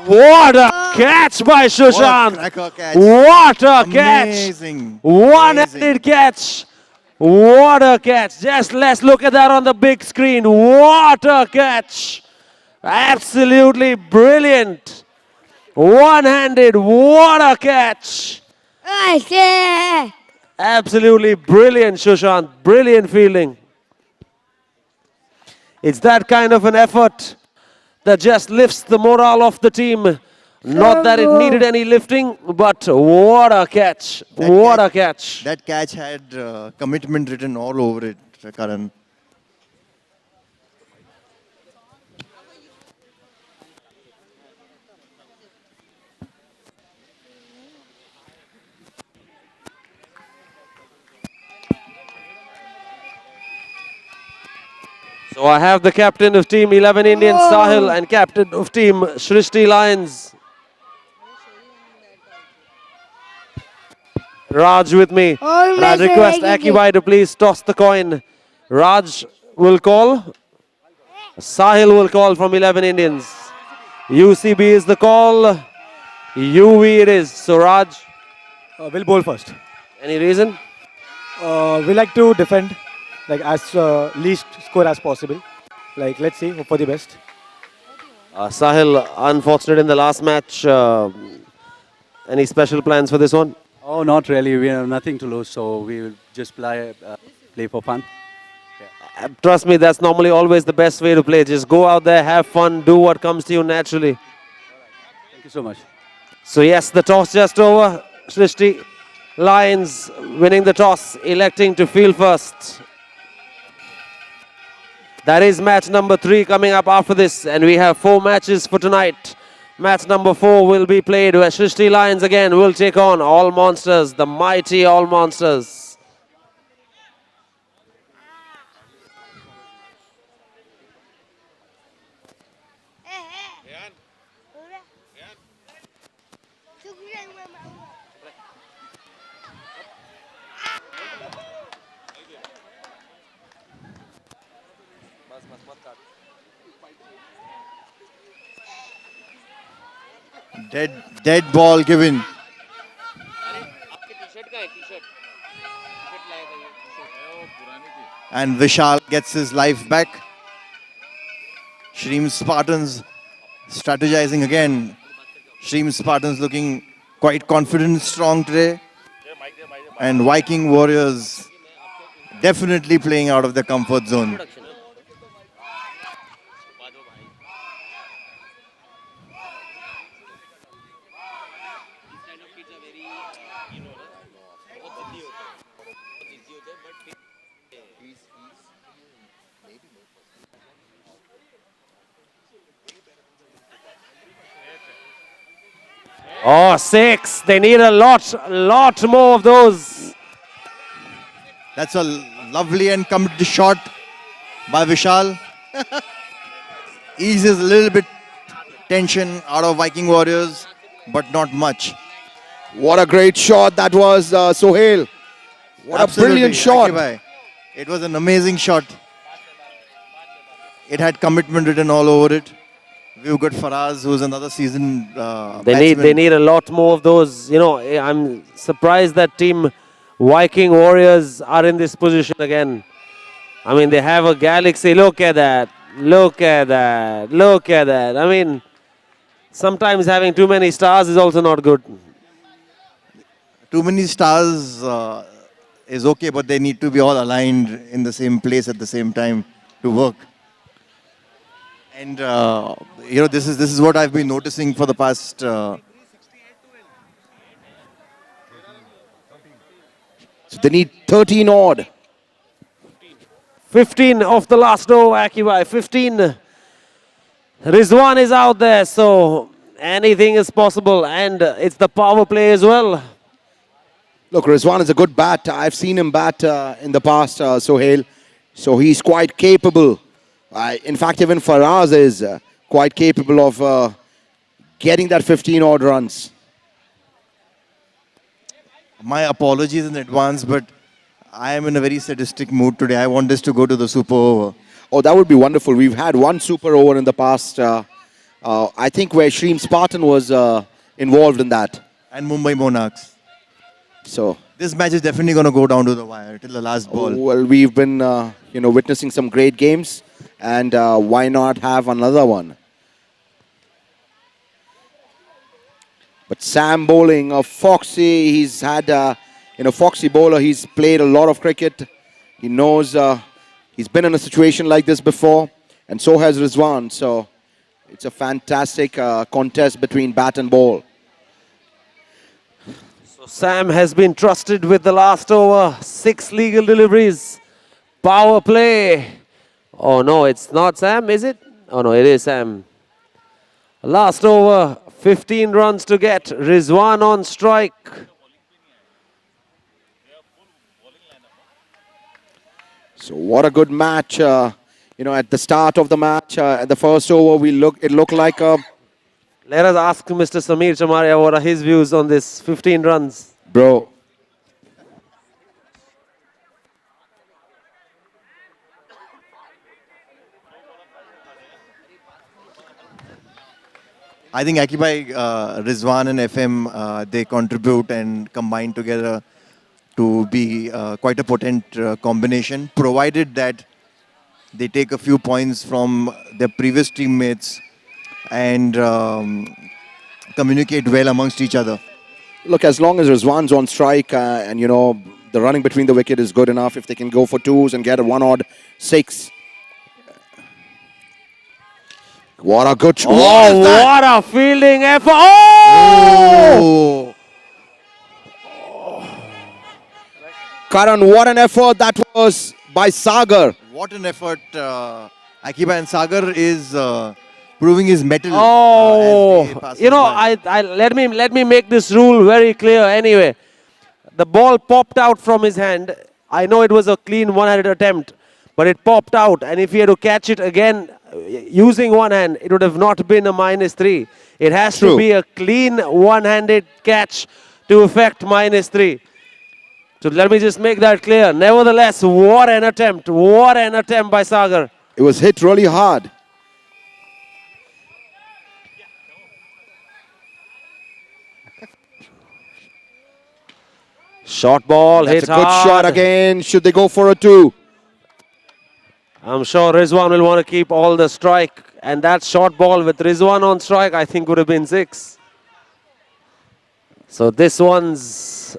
[SPEAKER 2] What a catch by
[SPEAKER 4] What a
[SPEAKER 2] Sushant!
[SPEAKER 4] cracker catch.
[SPEAKER 2] What a catch!
[SPEAKER 4] Amazing.
[SPEAKER 2] One-handed
[SPEAKER 4] Amazing.
[SPEAKER 2] catch. What a catch. Just let's look at that on the big screen. What a catch. Absolutely brilliant. One-handed. What a catch.
[SPEAKER 5] I say,
[SPEAKER 2] Absolutely brilliant, Sushant. Brilliant fielding. It's that kind of an effort that just lifts the morale of the team. Not that it needed any lifting, but what a catch. What a catch.
[SPEAKER 4] That catch had commitment written all over it, Karan.
[SPEAKER 2] So I have the captain of Team 11 Indian Sahil and captain of Team Shrishti Lions, Raj, with me.
[SPEAKER 5] Oh,
[SPEAKER 2] And I
[SPEAKER 5] my
[SPEAKER 2] request
[SPEAKER 5] God.
[SPEAKER 2] Akibai to please toss the coin. Raj will call. Sahil will call from 11 Indians. UCB is the call. UV it is. So Raj,
[SPEAKER 6] We'll bowl first.
[SPEAKER 2] any reason?
[SPEAKER 6] We like to defend like as least score as possible. Like let's see, hope for the best.
[SPEAKER 2] Sahil, unfortunate in the last match. Any special plans for this one?
[SPEAKER 7] Oh, not really. We have nothing to lose, so we will just play for fun.
[SPEAKER 2] Trust me, that's normally always the best way to play. Just go out there, have fun, do what comes to you naturally.
[SPEAKER 7] Thank you so much.
[SPEAKER 2] So yes, the toss just over. Srishti Lions winning the toss, electing to field first. That is match number 3 coming up after this, and we have 4 matches for tonight. Match number 4 will be played where Srishti Lions again will take on All Monsters, the mighty All Monsters.
[SPEAKER 4] Dead ball given. And Vishal gets his life back. Shreem Spartans strategizing again. Shreem Spartans looking quite confident, strong today. And Viking Warriors definitely playing out of their comfort zone.
[SPEAKER 2] Oh, 6. They need a lot more of those.
[SPEAKER 4] That's a lovely and committed shot by Vishal. Eases a little bit tension out of Viking Warriors, but not much.
[SPEAKER 1] What a great shot that was, Sohail. What
[SPEAKER 4] Absolutely,
[SPEAKER 1] a brilliant shot.
[SPEAKER 4] Akibai. It was an amazing shot. It had commitment written all over it. We've got Faraz, who's another seasoned
[SPEAKER 2] They need a lot more of those. You know, I'm surprised that team Viking Warriors are in this position again. I mean, they have a galaxy. Look at that. Look at that. Look at that. I mean, sometimes having too many stars is also not good.
[SPEAKER 4] Too many stars is okay, but they need to be all aligned in the same place at the same time to work. And you know, this is what I've been noticing for the past.
[SPEAKER 1] So they need 13 odd.
[SPEAKER 2] 15 of the last over, Akibai. 15. Rizwan is out there, so anything is possible. And it's the power play as well.
[SPEAKER 1] Look, Rizwan is a good bat. I've seen him bat in the past, Sohail. So he's quite capable. In fact, even Faraz is quite capable of getting that 15 odd runs.
[SPEAKER 4] My apologies in advance, but I am in a very sadistic mood today. I want this to go to the super over.
[SPEAKER 1] Oh, that would be wonderful. We've had one super over in the past, I think, where Shreem Spartan was involved in that.
[SPEAKER 4] And Mumbai Monarchs.
[SPEAKER 1] So
[SPEAKER 4] This match is definitely going to go down to the wire till the last ball.
[SPEAKER 1] well, we've been witnessing some great games, and why not have another one? But Sam bowling, Foxy, he's had Foxy bowler. He's played a lot of cricket. He knows he's been in a situation like this before, and so has Rizwan. So it's a fantastic contest between bat and ball.
[SPEAKER 2] So Sam has been trusted with the last over. 6 legal deliveries. Power play. Oh no, it's not Sam, is it? Oh no, it is Sam. Last over, 15 runs to get. Rizwan on strike.
[SPEAKER 1] So what a good match. At the start of the match, at the first over, it looked like a...
[SPEAKER 2] Let us ask Mr. Samir Chamaria what are his views on this 15 runs.
[SPEAKER 1] Bro,
[SPEAKER 4] I think Akibai, Rizwan and FM, they contribute and combine together to be quite a potent combination, provided that they take a few points from their previous teammates and communicate well amongst each other.
[SPEAKER 1] Look, as long as Rizwan's on strike and, the running between the wicket is good enough, if they can go for twos and get a one odd six. What a good shot.
[SPEAKER 2] Oh, what a fielding effort. Oh!
[SPEAKER 1] Karan, what an effort that was by Sagar.
[SPEAKER 4] What an effort. Akiba and Sagar is proving his mettle.
[SPEAKER 2] Oh,
[SPEAKER 4] as they pass us by.
[SPEAKER 2] let me make this rule very clear anyway. The ball popped out from his hand. I know it was a clean one-handed attempt, but it popped out. And if he had to catch it again using one hand, it would have not been a -3. It has to
[SPEAKER 1] True.
[SPEAKER 2] be a clean one-handed catch to affect -3. So let me just make that clear. Nevertheless, what an attempt. What an attempt by Sagar.
[SPEAKER 1] It was hit really hard.
[SPEAKER 2] Short ball,
[SPEAKER 1] That's
[SPEAKER 2] hit
[SPEAKER 1] a good
[SPEAKER 2] hard.
[SPEAKER 1] shot again. Should they go for a two?
[SPEAKER 2] I'm sure Rizwan will want to keep all the strike. And that short ball with Rizwan on strike, I think would have been 6. So this one's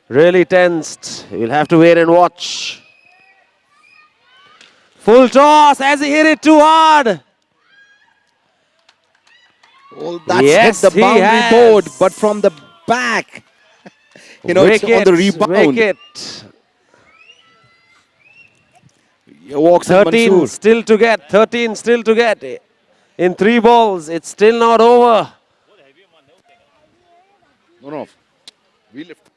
[SPEAKER 2] really tensed. You'll have to wait and watch. Full toss. Has he hit it too hard?
[SPEAKER 1] Well, that's
[SPEAKER 2] Yes,
[SPEAKER 1] hit the
[SPEAKER 2] he
[SPEAKER 1] boundary
[SPEAKER 2] has.
[SPEAKER 1] board, but from the back. It's on the rebound.
[SPEAKER 2] Wicket.
[SPEAKER 1] He walks in
[SPEAKER 2] 13
[SPEAKER 1] Mansoor.
[SPEAKER 2] still to get. 13 still to get. In 3 balls, it's still not over.
[SPEAKER 1] No. We lift.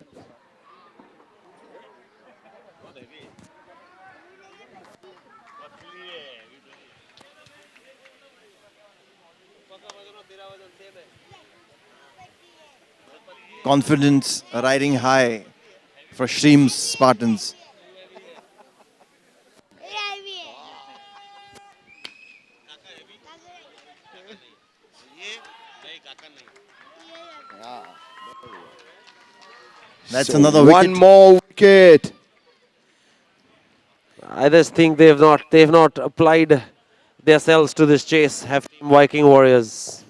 [SPEAKER 4] Confidence riding high for Shrim's Spartans. That's
[SPEAKER 1] So
[SPEAKER 4] another
[SPEAKER 1] one
[SPEAKER 4] wicket.
[SPEAKER 1] more wicket.
[SPEAKER 2] I just think they've not applied themselves to this chase. Have Team Viking Warriors.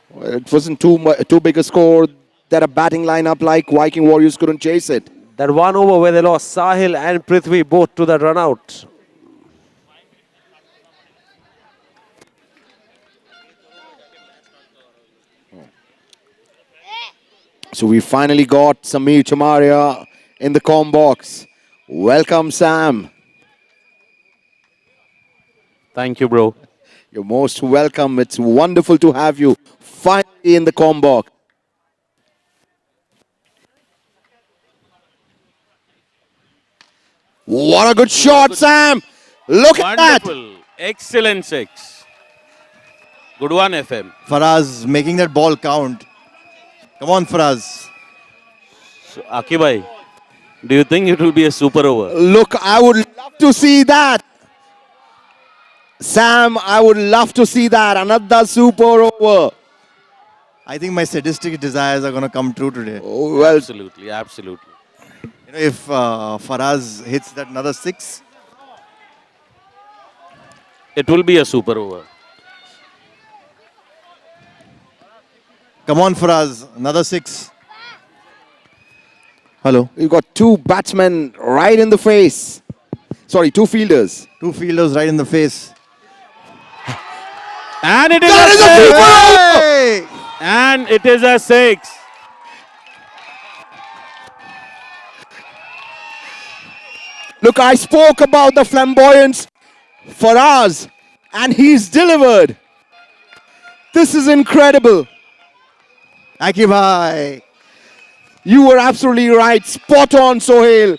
[SPEAKER 1] Well, it wasn't too big a score that a batting lineup like Viking Warriors couldn't chase it.
[SPEAKER 2] That one over where they lost Sahil and Prithvi both to that run out.
[SPEAKER 1] So we finally got Samir Chamaria in the comm box. Welcome, Sam.
[SPEAKER 7] Thank you, bro.
[SPEAKER 1] You're most welcome. It's wonderful to have you finally in the comm box. What a good shot, Sam. Look at that.
[SPEAKER 8] Wonderful. Excellent 6. Good one, FM.
[SPEAKER 4] Faraz making that ball count. Come on, Faraz.
[SPEAKER 8] So, Akibhai, do you think it will be a super over?
[SPEAKER 1] Look, I would love to see that. Sam, I would love to see that. Another super over.
[SPEAKER 4] I think my sadistic desires are going to come true today.
[SPEAKER 1] Oh, well,
[SPEAKER 8] Absolutely, absolutely.
[SPEAKER 4] If Faraz hits that another 6,
[SPEAKER 8] It will be a super over.
[SPEAKER 4] come on, Faraz, another 6. Hello.
[SPEAKER 1] you've got 2 batsmen right in the face. Sorry, 2 fielders.
[SPEAKER 4] 2 fielders right in the face.
[SPEAKER 8] And it is
[SPEAKER 1] That
[SPEAKER 8] a
[SPEAKER 1] is a
[SPEAKER 8] 6.
[SPEAKER 1] super over!
[SPEAKER 4] Hey!
[SPEAKER 8] And it is a 6.
[SPEAKER 1] Look, I spoke about the flamboyance Faraz, and he's delivered. This is incredible.
[SPEAKER 4] Akibhai.
[SPEAKER 1] You were absolutely right. Spot on, Sohail.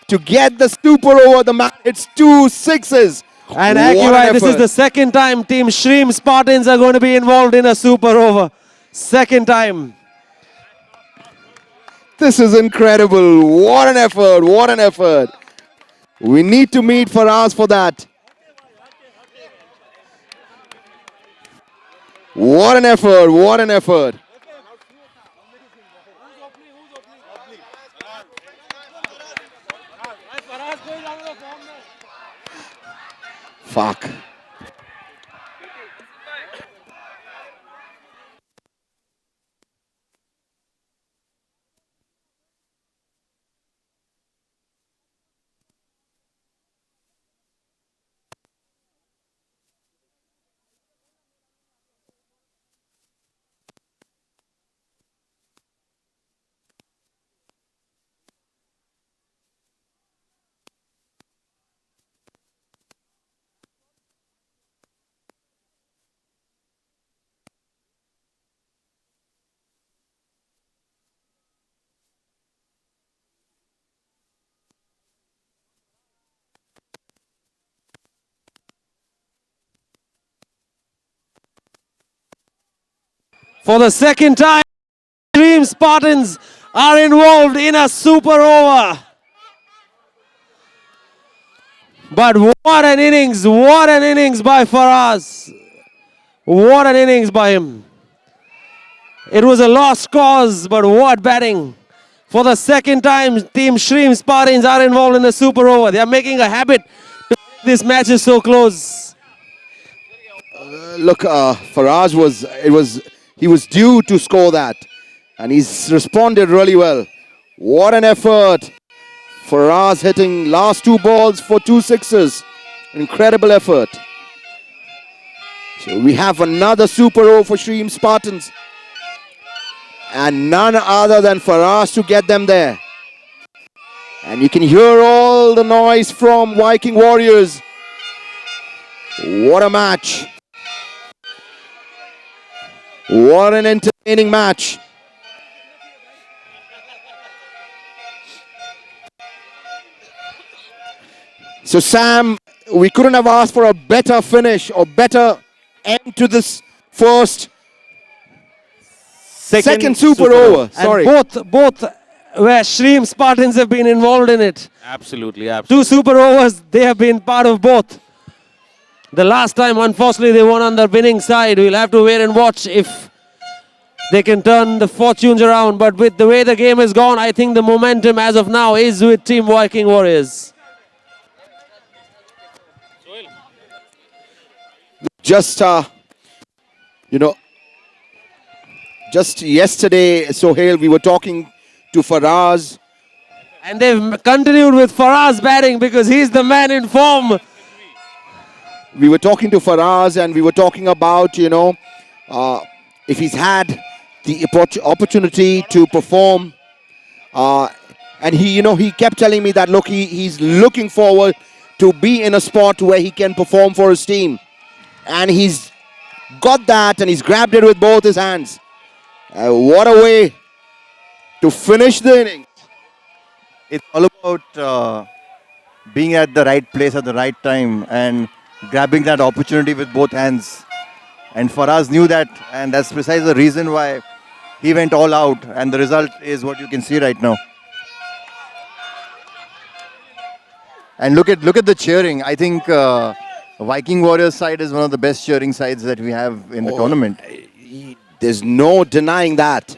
[SPEAKER 1] To get the super over, the man hits 2 sixes.
[SPEAKER 2] And
[SPEAKER 1] What an
[SPEAKER 2] Akibhai, this is
[SPEAKER 1] effort.
[SPEAKER 2] the second time Team Shrim Spartans are going to be involved in a super over. Second time.
[SPEAKER 1] This is incredible. What an effort. What an effort. We need to meet Faraz for that. What an effort. What an effort. Fuck.
[SPEAKER 2] For the second time, Dream Spartans are involved in a super over. But what an innings by Faraz. What an innings by him. It was a lost cause, but what batting. For the second time, Team Shreem Spartans are involved in the super over. They are making a habit to make this match is so close.
[SPEAKER 1] Look, Faraz he was due to score that, and he's responded really well. What an effort! Faraz hitting last 2 balls for 2 sixes. Incredible effort. So we have another super over for Shreem Spartans, and none other than Faraz to get them there. And you can hear all the noise from Viking Warriors. What a match! What an entertaining match. So Sam, we couldn't have asked for a better finish or better end to this first second super over. Sorry.
[SPEAKER 2] And both where Shreem Spartans have been involved in it.
[SPEAKER 8] Absolutely,
[SPEAKER 2] 2 super overs, they have been part of both. The last time, unfortunately, they won on the winning side. We'll have to wait and watch if they can turn the fortunes around. But with the way the game has gone, I think the momentum as of now is with Team Viking Warriors.
[SPEAKER 1] Just, just yesterday, Sohail, we were talking to Faraz.
[SPEAKER 2] And they've continued with Faraz batting because he's the man in form.
[SPEAKER 1] We were talking to Faraz and we were talking about, if he's had the opportunity to perform. And he kept telling me that, look, he's looking forward to be in a spot where he can perform for his team. And he's got that and he's grabbed it with both his hands. What a way to finish the inning.
[SPEAKER 4] It's all about being at the right place at the right time and grabbing that opportunity with both hands. And Faraz knew that, and that's precisely the reason why he went all out. And the result is what you can see right now. And look at the cheering. I think Viking Warriors side is one of the best cheering sides that we have in the tournament.
[SPEAKER 1] There's no denying that.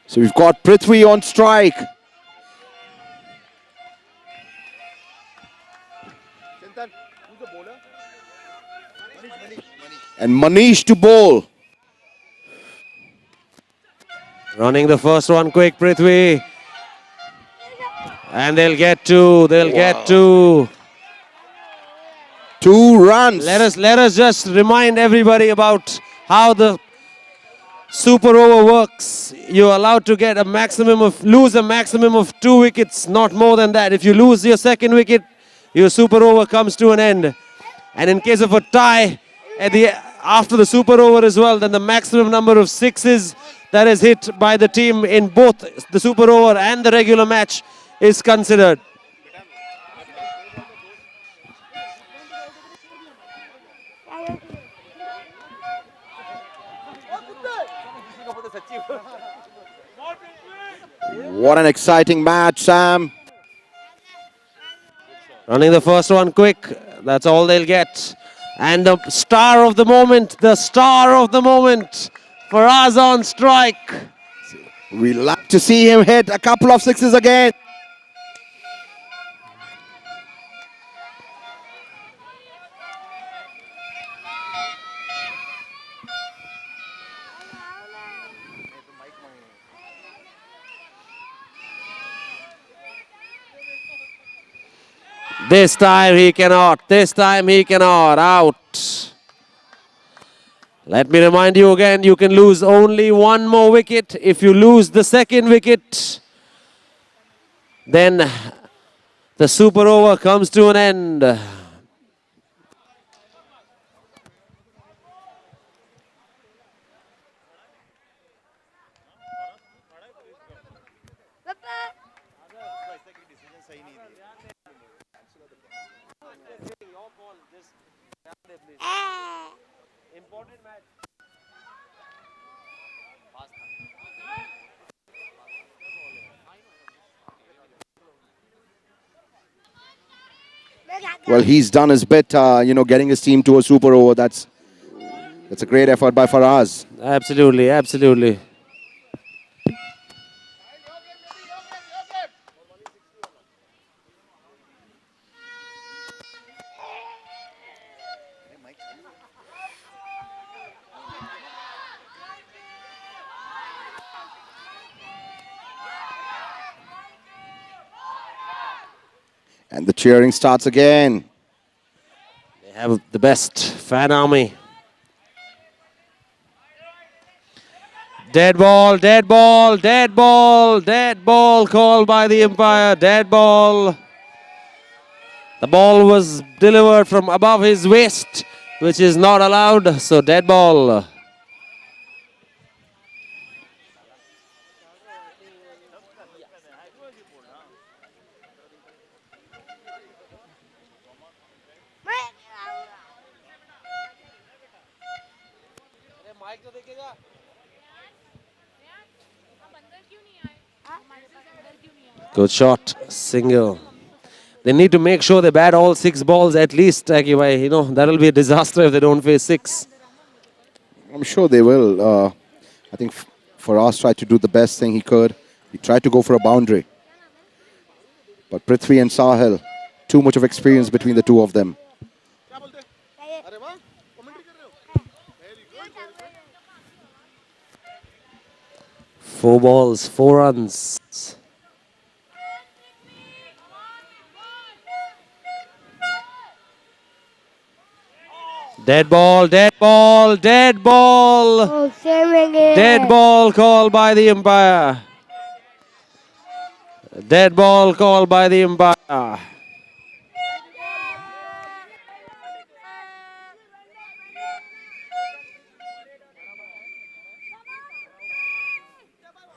[SPEAKER 1] So we've got Prithvi on strike. And Manish to bowl.
[SPEAKER 2] Running the first one quick, Prithvi. And they'll get 2. They'll get 2.
[SPEAKER 1] 2 runs.
[SPEAKER 2] Let us just remind everybody about how the super over works. You're allowed to get lose a maximum of 2 wickets, not more than that. If you lose your second wicket, your super over comes to an end. And in case of a tie after the super over as well, then the maximum number of 6s that is hit by the team in both the super over and the regular match is considered.
[SPEAKER 1] What an exciting match, Sam.
[SPEAKER 2] Running the first one quick. That's all they'll get. And the star of the moment, Faraz on strike.
[SPEAKER 1] We like to see him hit a couple of 6s again.
[SPEAKER 2] This time he cannot. Out. Let me remind you again, you can lose only 1 more wicket. If you lose the second wicket, then the super over comes to an end.
[SPEAKER 1] Well, he's done his bit, getting his team to a super over. That's a great effort by Faraz.
[SPEAKER 2] Absolutely, absolutely.
[SPEAKER 1] And the cheering starts again.
[SPEAKER 2] They have the best fan army. Dead ball, dead ball, dead ball, dead ball called by the umpire. Dead ball. The ball was delivered from above his waist, which is not allowed. So dead ball. Good shot, single. They need to make sure they bat all 6 balls at least, Akibai. That'll be a disaster if they don't face 6.
[SPEAKER 1] I'm sure they will. I think Faraz tried to do the best thing he could. He tried to go for a boundary. But Prithvi and Sahil, too much of experience between the two of them.
[SPEAKER 2] 4 balls, 4 runs. Dead ball, dead ball, dead ball.
[SPEAKER 5] Oh, same again.
[SPEAKER 2] Dead ball called by the umpire. Dead ball called by the umpire.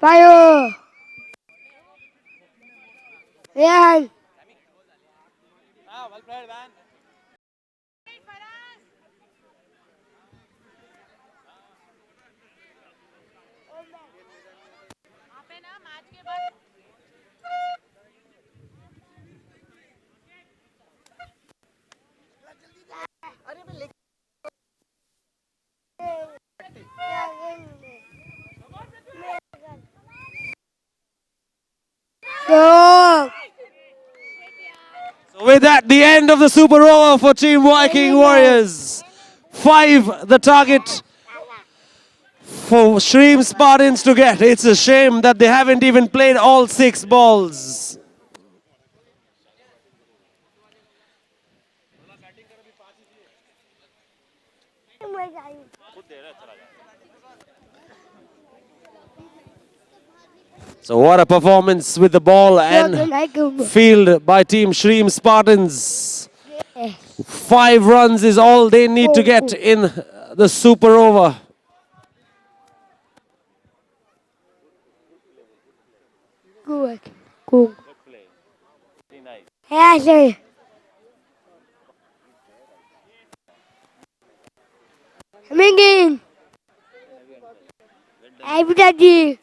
[SPEAKER 5] Fire. Yeah. So,
[SPEAKER 2] So with that, the end of the super over for Team Viking Warriors. 5 the target for Shreem Spartans to get. It's a shame that they haven't even played all 6 balls. So what a performance with the ball and field by Team Shreem Spartans. 5 runs is all they need to get in the super over.
[SPEAKER 5] good. Good. Yeah, sir. Coming in. Everybody.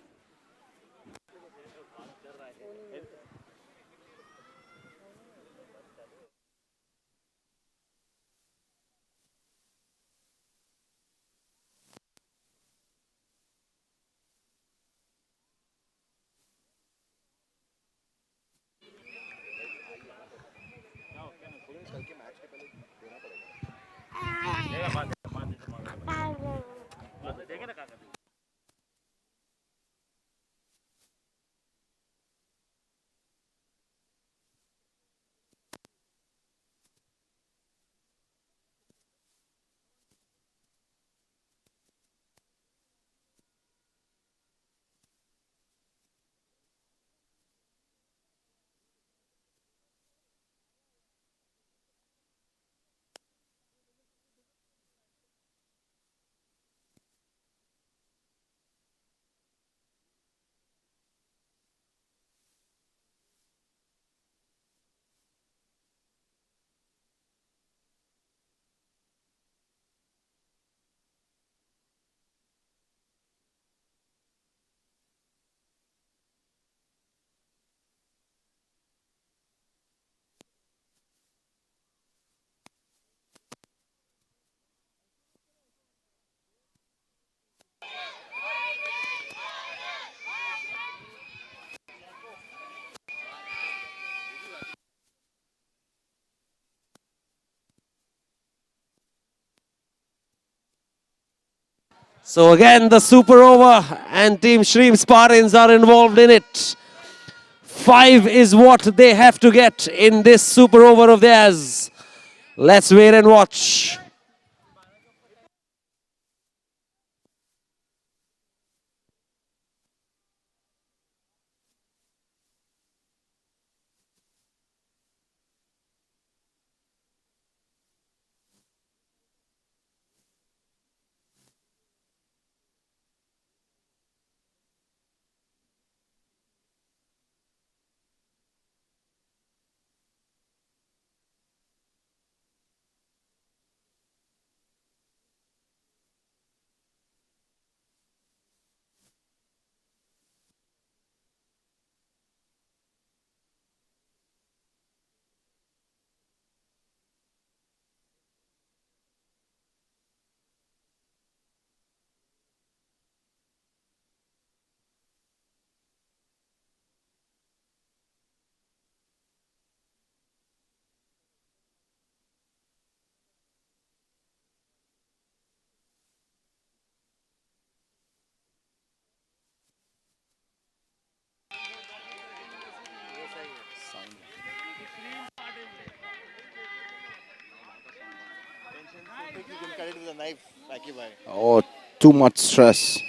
[SPEAKER 2] So again, the super over and Team Shreem Spartans are involved in it. 5 is what they have to get in this super over of theirs. Let's wait and watch.
[SPEAKER 1] Oh, too much stress.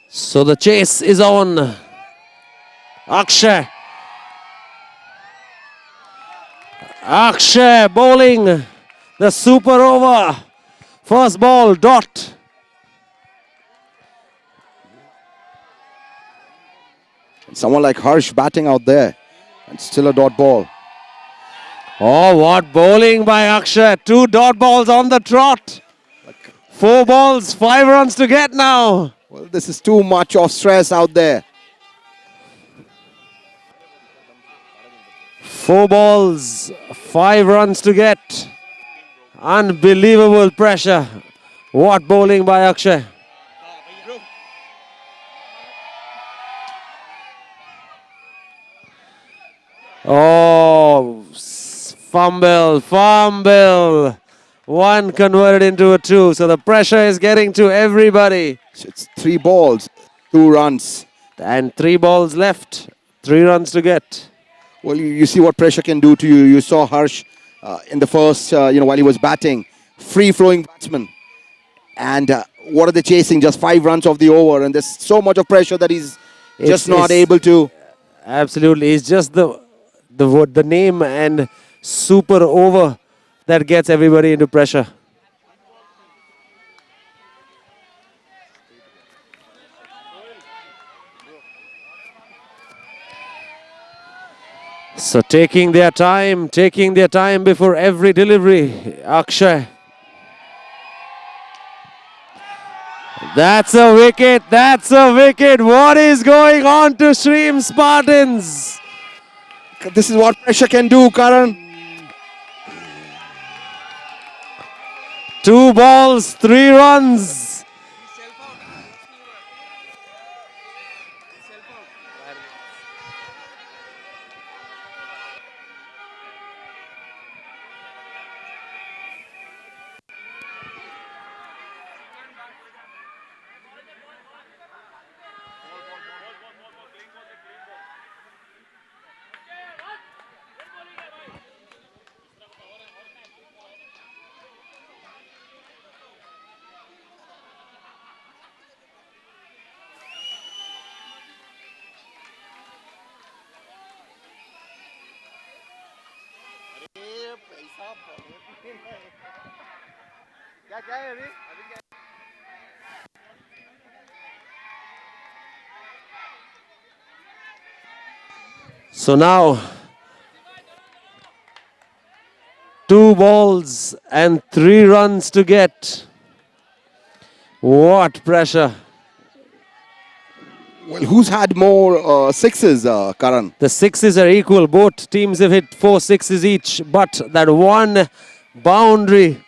[SPEAKER 2] So the chase is on. Akshay. Akshay bowling the super over. First ball, dot.
[SPEAKER 1] Someone like Harsh batting out there. And still a dot ball.
[SPEAKER 2] Oh, what bowling by Akshay. 2 dot balls on the trot. 4 balls, 5 runs to get now.
[SPEAKER 1] Well, this is too much of stress out there.
[SPEAKER 2] 4 balls, 5 runs to get. Unbelievable pressure. What bowling by Akshay. Oh, fumble, fumble. 1 converted into a 2. So the pressure is getting to everybody.
[SPEAKER 1] So it's 3 balls, 2 runs.
[SPEAKER 2] And 3 balls left. 3 runs to get.
[SPEAKER 1] Well, you see what pressure can do to you. You saw Harsh in the first, while he was batting. Free-flowing batsman. And what are they chasing? Just 5 runs off the over. And there's so much of pressure that he's just not able to.
[SPEAKER 2] Absolutely. It's just the name and super over that gets everybody into pressure. So taking their time before every delivery. Akshay. That's a wicket. That's a wicket. What is going on to Shreem Spartans?
[SPEAKER 1] This is what pressure can do, Karan.
[SPEAKER 2] 2 balls, 3 runs. So now, 2 balls and 3 runs to get. What pressure.
[SPEAKER 1] Well, who's had more sixes, Karan?
[SPEAKER 2] The 6s are equal. Both teams have hit 4 6s each. But that one boundary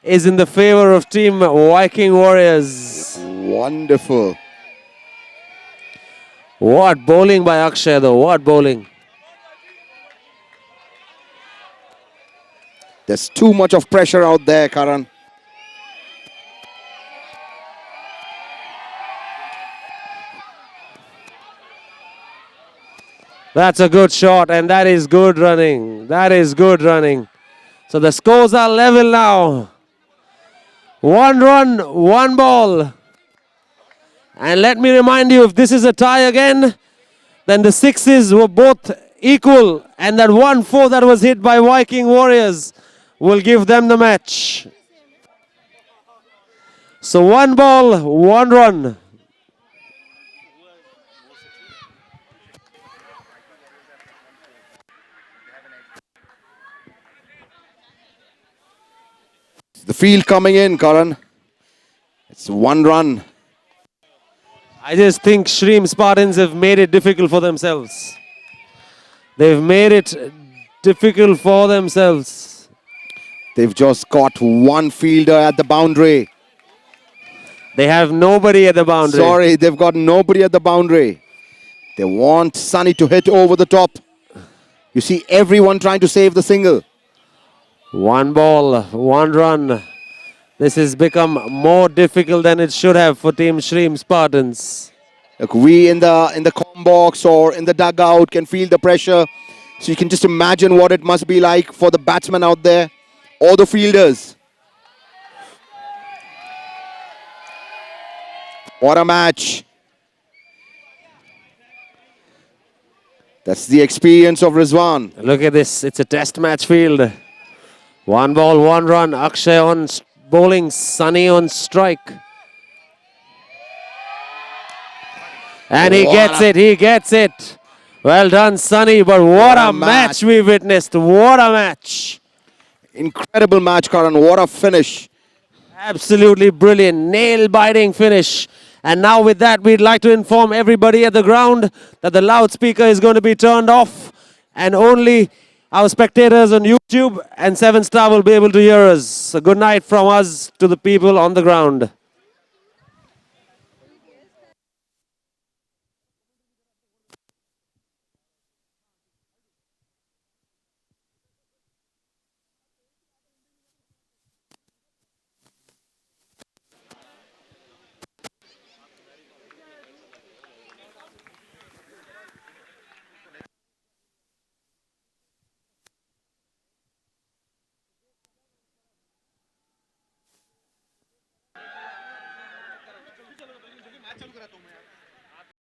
[SPEAKER 2] is in the favor of Team Viking Warriors.
[SPEAKER 1] Wonderful.
[SPEAKER 2] What bowling by Akshay though. What bowling.
[SPEAKER 1] There's too much of pressure out there, Karan.
[SPEAKER 2] That's a good shot and that is good running. That is good running. So the scores are level now. 1 run, 1 ball. And let me remind you, if this is a tie again, then the 6s were both equal. And that 1-4 that was hit by Viking Warriors will give them the match. So 1 ball, 1 run.
[SPEAKER 1] The field coming in, Karan. It's 1 run.
[SPEAKER 2] I just think Shreem Spartans have made it difficult for themselves. They've made it difficult for themselves.
[SPEAKER 1] They've just got 1 fielder at the boundary.
[SPEAKER 2] They have nobody at the boundary.
[SPEAKER 1] Sorry, they've got nobody at the boundary. They want Sunny to hit over the top. You see everyone trying to save the single.
[SPEAKER 2] 1 ball, 1 run. This has become more difficult than it should have for Team Shreem Spartans.
[SPEAKER 1] Look, we in the com box or in the dugout can feel the pressure. So you can just imagine what it must be like for the batsmen out there or the fielders. What a match. That's the experience of Rizwan.
[SPEAKER 2] Look at this. It's a test match field. 1 ball, 1 run. Akshay on bowling. Sunny on strike. And he gets it. He gets it. Well done, Sunny. But what a match we witnessed. What a match.
[SPEAKER 1] Incredible match, Karan. What a finish.
[SPEAKER 2] Absolutely brilliant. Nail-biting finish. And now with that, we'd like to inform everybody at the ground that the loudspeaker is going to be turned off. And only our spectators on YouTube and 7 Star will be able to hear us. So good night from us to the people on the ground.